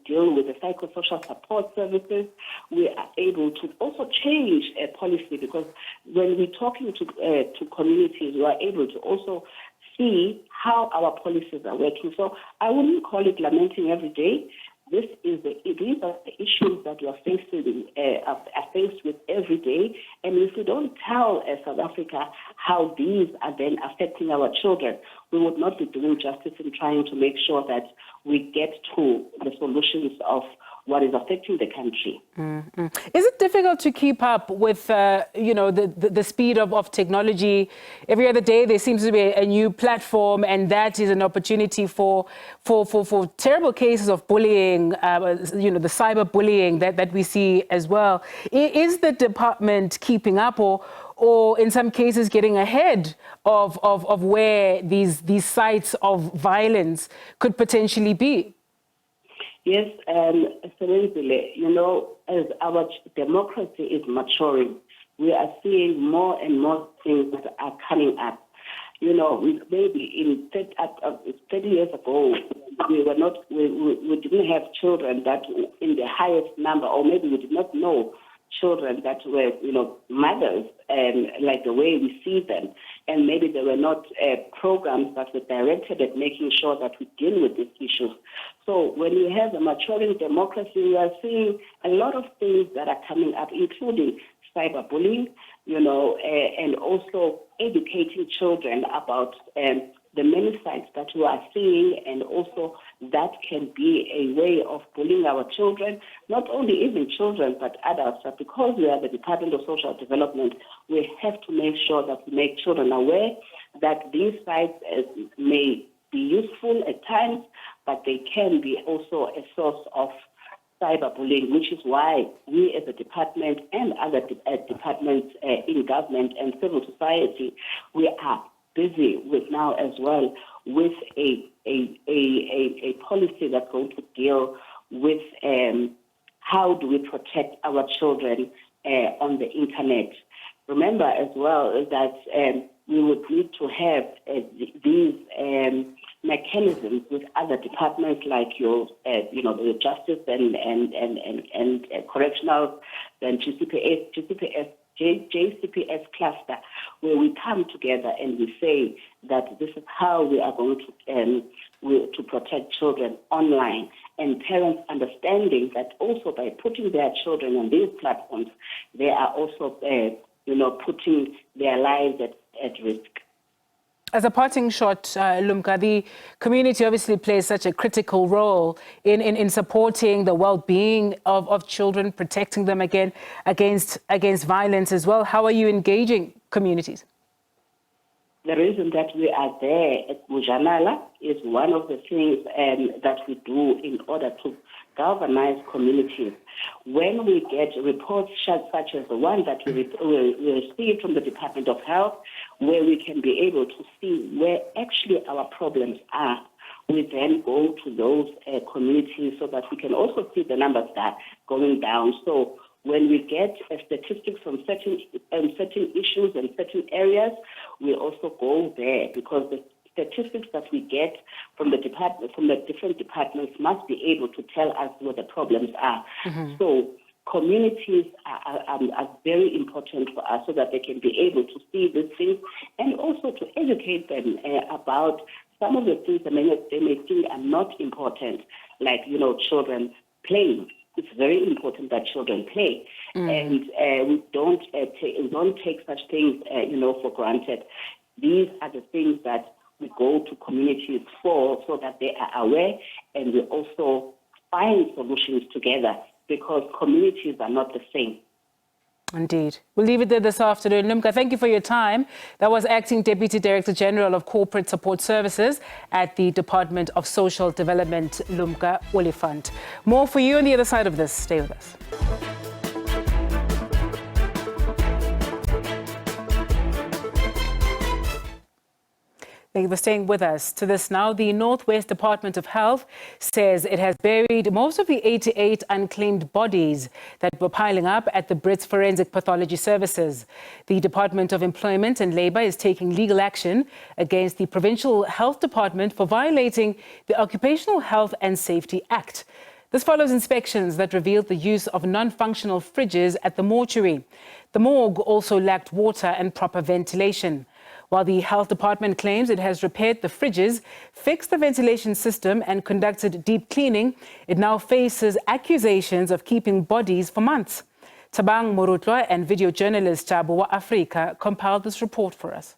deal with the psychosocial support services. We are able to also change policy, because when we're talking to communities, we are able to also see how our policies are working. So I wouldn't call it lamenting every day. These are the issues that we are faced with every day. And if we don't tell South Africa how these are then affecting our children, we would not be doing justice in trying to make sure that we get to the solutions of what is affecting the country. Is it difficult to keep up with, the speed of technology? Every other day there seems to be a new platform, and that is an opportunity for terrible cases of bullying, the cyber bullying that we see as well. Is the department keeping up, or in some cases getting ahead of where these sites of violence could potentially be? Yes, as our democracy is maturing, we are seeing more and more things that are coming up. Maybe 30 years ago, we didn't have children that in the highest number, or maybe we did not know children that were, mothers, like the way we see them. And maybe there were not programs that were directed at making sure that we deal with these issues. So when we have a maturing democracy, we are seeing a lot of things that are coming up, including cyberbullying, and also educating children about the many sites that we are seeing, and also that can be a way of bullying our children, not only even children, but adults. But because we are the Department of Social Development, we have to make sure that we make children aware that these sites may be useful at times, but they can be also a source of cyberbullying, which is why we as a department and other departments in government and civil society, we are busy with now as well with a policy that's going to deal with how do we protect our children on the internet. Remember as well that we would need to have these mechanisms with other departments like your, the justice and correctional, and JCPS cluster, where we come together and we say that this is how we are going to protect children online, and parents understanding that also by putting their children on these platforms, they are also putting their lives at risk. As a parting shot, Lumka, the community obviously plays such a critical role in supporting the well-being of children, protecting them against violence as well. How are you engaging communities? The reason that we are there at Mujanala is one of the things that we do in order to galvanize communities. When we get reports such as the one that we received from the Department of Health, where we can be able to see where actually our problems are, we then go to those communities so that we can also see the numbers that are going down. So when we get statistics from certain issues and certain areas, we also go there, because the statistics that we get from the different departments must be able to tell us what the problems are. Mm-hmm. So communities are very important for us so that they can be able to see these things and also to educate them about some of the things that they may think are not important, like, children playing. It's very important that children play, and we don't take such things, for granted. These are the things that we go to communities for, so that they are aware, and we also find solutions together, because communities are not the same. Indeed. We'll leave it there this afternoon. Lumka, thank you for your time. That was Acting Deputy Director General of Corporate Support Services at the Department of Social Development, Lumka Oliphant. More for you on the other side of this. Stay with us. Thank you for staying with us. To this now, the Northwest Department of Health says it has buried most of the 88 unclaimed bodies that were piling up at the Brits Forensic Pathology Services. The Department of Employment and Labour is taking legal action against the Provincial Health Department for violating the Occupational Health and Safety Act. This follows inspections that revealed the use of non-functional fridges at the mortuary. The morgue also lacked water and proper ventilation. While the health department claims it has repaired the fridges, fixed the ventilation system and conducted deep cleaning, it now faces accusations of keeping bodies for months. Tabang Morutlwa and video journalist Jabu wa Afrika compiled this report for us.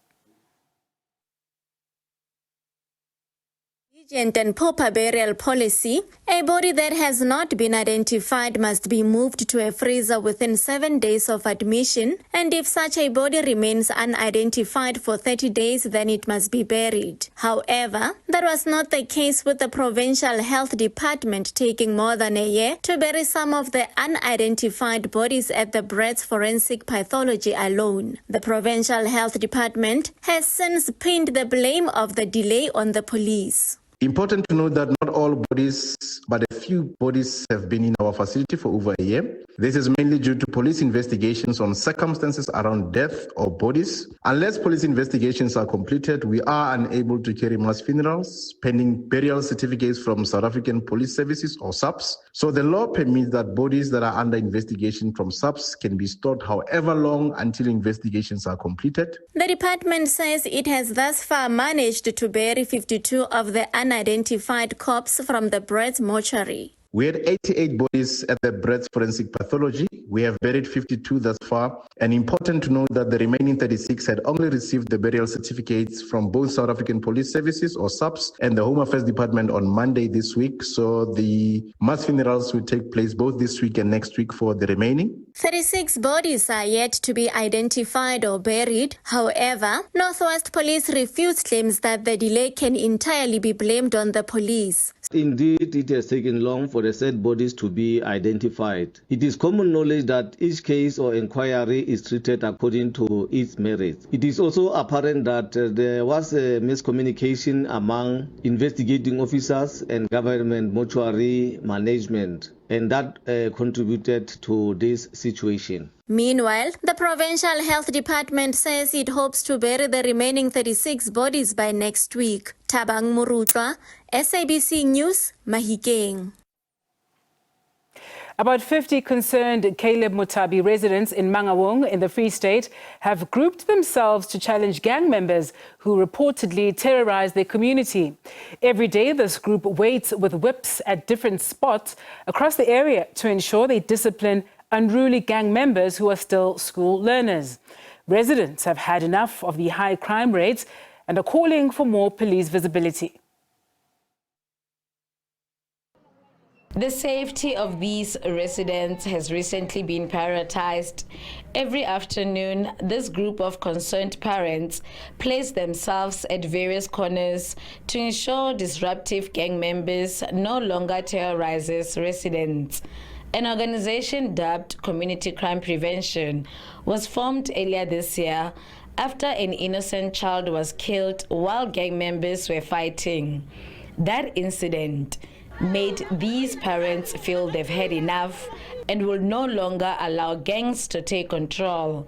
And proper burial policy, a body that has not been identified must be moved to a freezer within 7 days of admission, and if such a body remains unidentified for 30 days, then it must be buried. However, that was not the case with the Provincial Health Department taking more than a year to bury some of the unidentified bodies at the Brett's Forensic Pathology alone. The Provincial Health Department has since pinned the blame of the delay on the police. Important to note that not all bodies, but a few bodies have been in our facility for over a year. This is mainly due to police investigations on circumstances around death or bodies. Unless police investigations are completed, we are unable to carry mass funerals pending burial certificates from South African Police Services or SABC. So the law permits that bodies that are under investigation from SABC can be stored however long until investigations are completed. The department says it has thus far managed to bury 52 of the unidentified corpses from the Brett's mortuary. We had 88 bodies at the Brett's Forensic Pathology. We have buried 52 thus far. And important to note that the remaining 36 had only received the burial certificates from both South African Police Services or SABC and the Home Affairs Department on Monday this week. So the mass funerals will take place both this week and next week for the remaining. 36 bodies are yet to be identified or buried. However, Northwest Police refused claims that the delay can entirely be blamed on the police. Indeed, it has taken long for the said bodies to be identified. It is common knowledge that each case or inquiry is treated according to its merits. It is also apparent that there was a miscommunication among investigating officers and government mortuary management. and that contributed to this situation. Meanwhile, the Provincial Health Department says it hopes to bury the remaining 36 bodies by next week. Thabang Murutwa, SABC News, Mahikeng. About 50 concerned Caleb Mutabi residents in Mangaung in the Free State have grouped themselves to challenge gang members who reportedly terrorize their community. Every day, this group waits with whips at different spots across the area to ensure they discipline unruly gang members who are still school learners. Residents have had enough of the high crime rates and are calling for more police visibility. The safety of these residents has recently been prioritized. Every afternoon, this group of concerned parents place themselves at various corners to ensure disruptive gang members no longer terrorizes residents. An organization dubbed Community Crime Prevention was formed earlier this year after an innocent child was killed while gang members were fighting. That incident made these parents feel they've had enough and will no longer allow gangs to take control.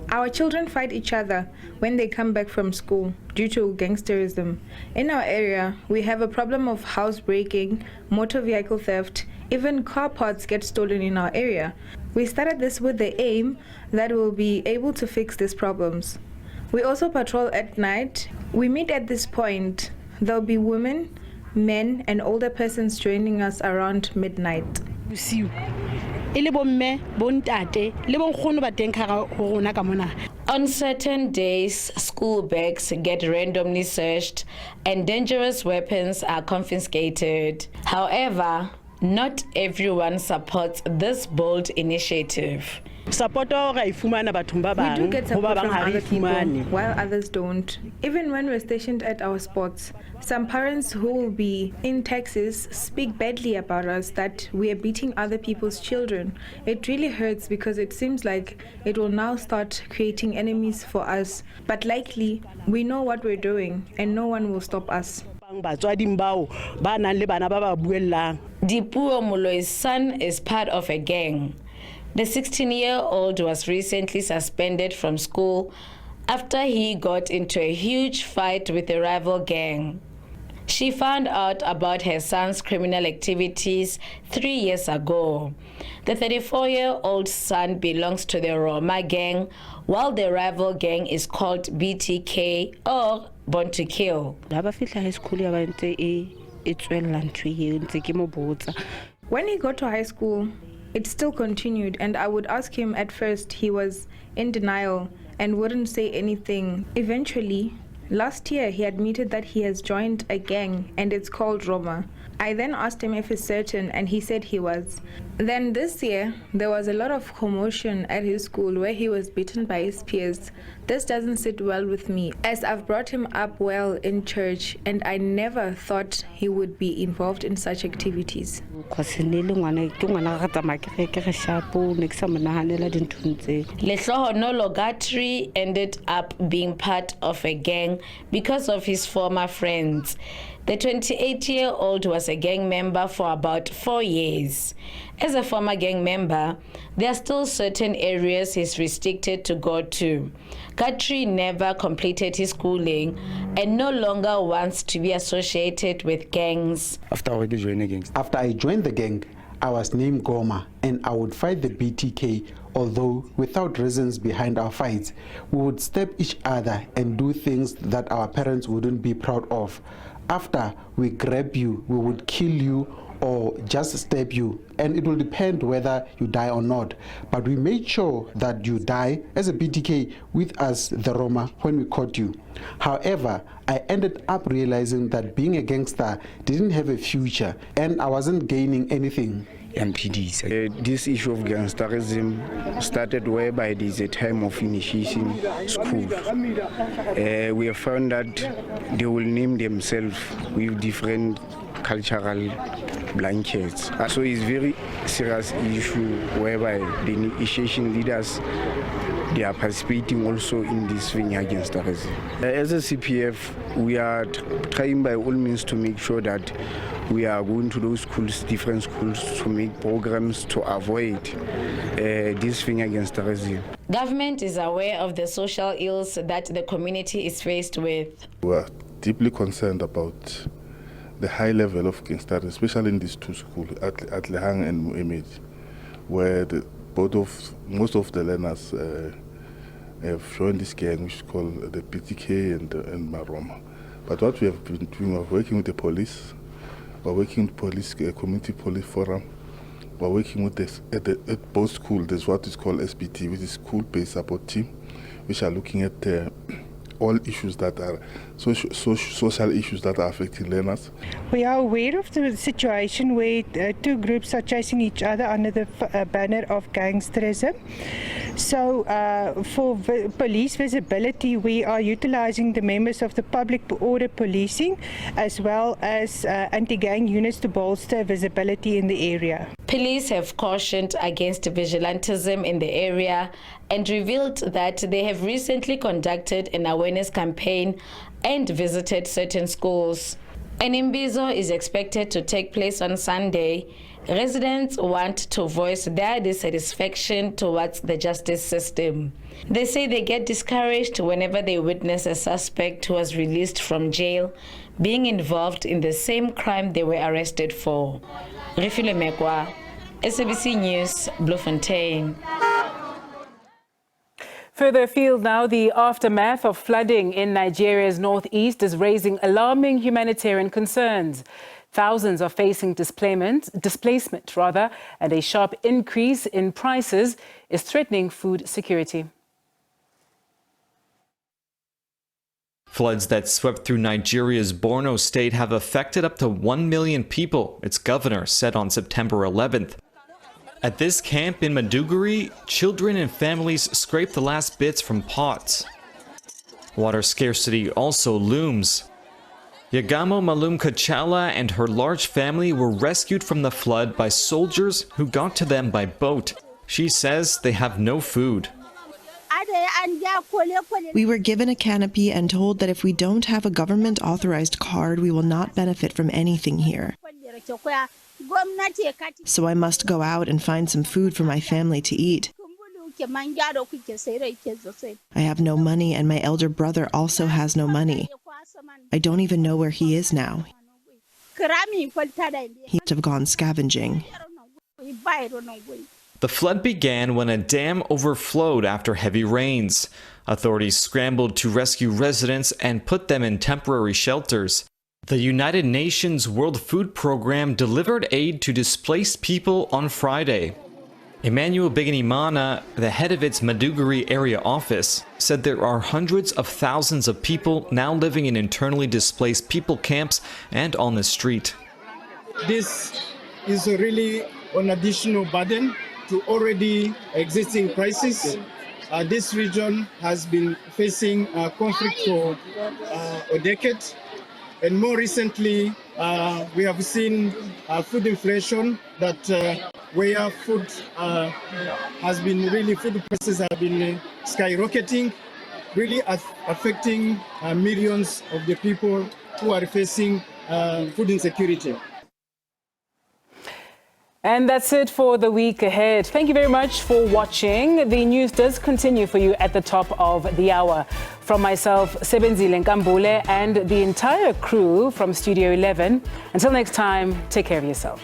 Our children fight each other when they come back from school due to gangsterism. In our area, we have a problem of housebreaking, motor vehicle theft, even car parts get stolen in our area. We started this with the aim that we'll be able to fix these problems. We also patrol at night. We meet at this point. There'll be women, men, and older persons joining us around midnight. On certain days, school bags get randomly searched and dangerous weapons are confiscated. However, not everyone supports this bold initiative. We do get support from other people, while others don't. Even when we're stationed at our spots, some parents who will be in Texas speak badly about us that we are beating other people's children. It really hurts because it seems like it will now start creating enemies for us. But likely, we know what we're doing and no one will stop us. Dipuo Molloy's son is part of a gang. The 16-year-old was recently suspended from school after he got into a huge fight with a rival gang. She found out about her son's criminal activities 3 years ago. The 34-year-old son belongs to the Roma gang, while the rival gang is called BTK or Born to Kill. When he got to high school, it still continued, and I would ask him. At first he was in denial and wouldn't say anything. Eventually, last year he admitted that he has joined a gang and it's called Roma. I then asked him if he's certain and he said he was. Then this year, there was a lot of commotion at his school where he was beaten by his peers. This doesn't sit well with me, as I've brought him up well in church and I never thought he would be involved in such activities. Lehlohonolo Gatri ended up being part of a gang because of his former friends. The 28-year-old was a gang member for about 4 years. As a former gang member, there are still certain areas he's restricted to go to. Gatri never completed his schooling and no longer wants to be associated with gangs. After I joined the gang, I was named Goma and I would fight the BTK, although without reasons behind our fights. We would stab each other and do things that our parents wouldn't be proud of. After we grab you, we would kill you or just stab you, and it will depend whether you die or not. But we made sure that you die as a BTK with us, the Roma, when we caught you. However, I ended up realizing that being a gangster didn't have a future, and I wasn't gaining anything. This issue of gangsterism started whereby it is a time of initiation school. We have found that they will name themselves with different cultural blankets. So it's very serious issue whereby the initiation leaders, they are participating also in this thing against terrorism. As a CPF, we are trying by all means to make sure that we are going to those schools, different schools, to make programs to avoid this thing against terrorism. Government is aware of the social ills that the community is faced with. We are deeply concerned about the high level of gangsterism, especially in these two schools, at Lehang and Muemedi, where most of the learners have joined this gang, which is called the BTK and Maroma. But what we have been doing, we're working with the police, we're working with police, community police forum, we're working with this at both schools. There's what is called SBT, which is school-based support team, which are looking at all issues that are social issues that are affecting learners. We are aware of the situation where two groups are chasing each other under the banner of gangsterism. So for police visibility, we are utilizing the members of the public order policing as well as anti-gang units to bolster visibility in the area. Police have cautioned against vigilantism in the area and revealed that they have recently conducted an awareness campaign and visited certain schools. An imbizo is expected to take place on Sunday. Residents want to voice their dissatisfaction towards the justice system. They say they get discouraged whenever they witness a suspect who was released from jail being involved in the same crime they were arrested for. Refile Mekwa, SABC News, Bloemfontein. Further afield now, the aftermath of flooding in Nigeria's northeast is raising alarming humanitarian concerns. Thousands are facing displacement, and a sharp increase in prices is threatening food security. Floods that swept through Nigeria's Borno state have affected up to 1 million people, its governor said on September 11th. At this camp in Maiduguri, children and families scrape the last bits from pots. Water scarcity also looms. Yagamo Malum Kachala and her large family were rescued from the flood by soldiers who got to them by boat. She says they have no food. We were given a canopy and told that if we don't have a government-authorized card, we will not benefit from anything here. So I must go out and find some food for my family to eat. I have no money, and my elder brother also has no money. I don't even know where he is now. He must have gone scavenging. The flood began when a dam overflowed after heavy rains. Authorities scrambled to rescue residents and put them in temporary shelters. The United Nations World Food Programme delivered aid to displaced people on Friday. Emmanuel Biganimana, the head of its Maiduguri area office, said there are hundreds of thousands of people now living in internally displaced people camps and on the street. This is really an additional burden to already existing crisis. This region has been facing conflict for a decade. And more recently, we have seen food inflation that where food has been really, food prices have been skyrocketing, really affecting millions of the people who are facing food insecurity. And that's it for the week ahead. Thank you very much for watching. The news does continue for you at the top of the hour. From myself, Sebenzile Nkambule, and the entire crew from Studio 11. Until next time, take care of yourself.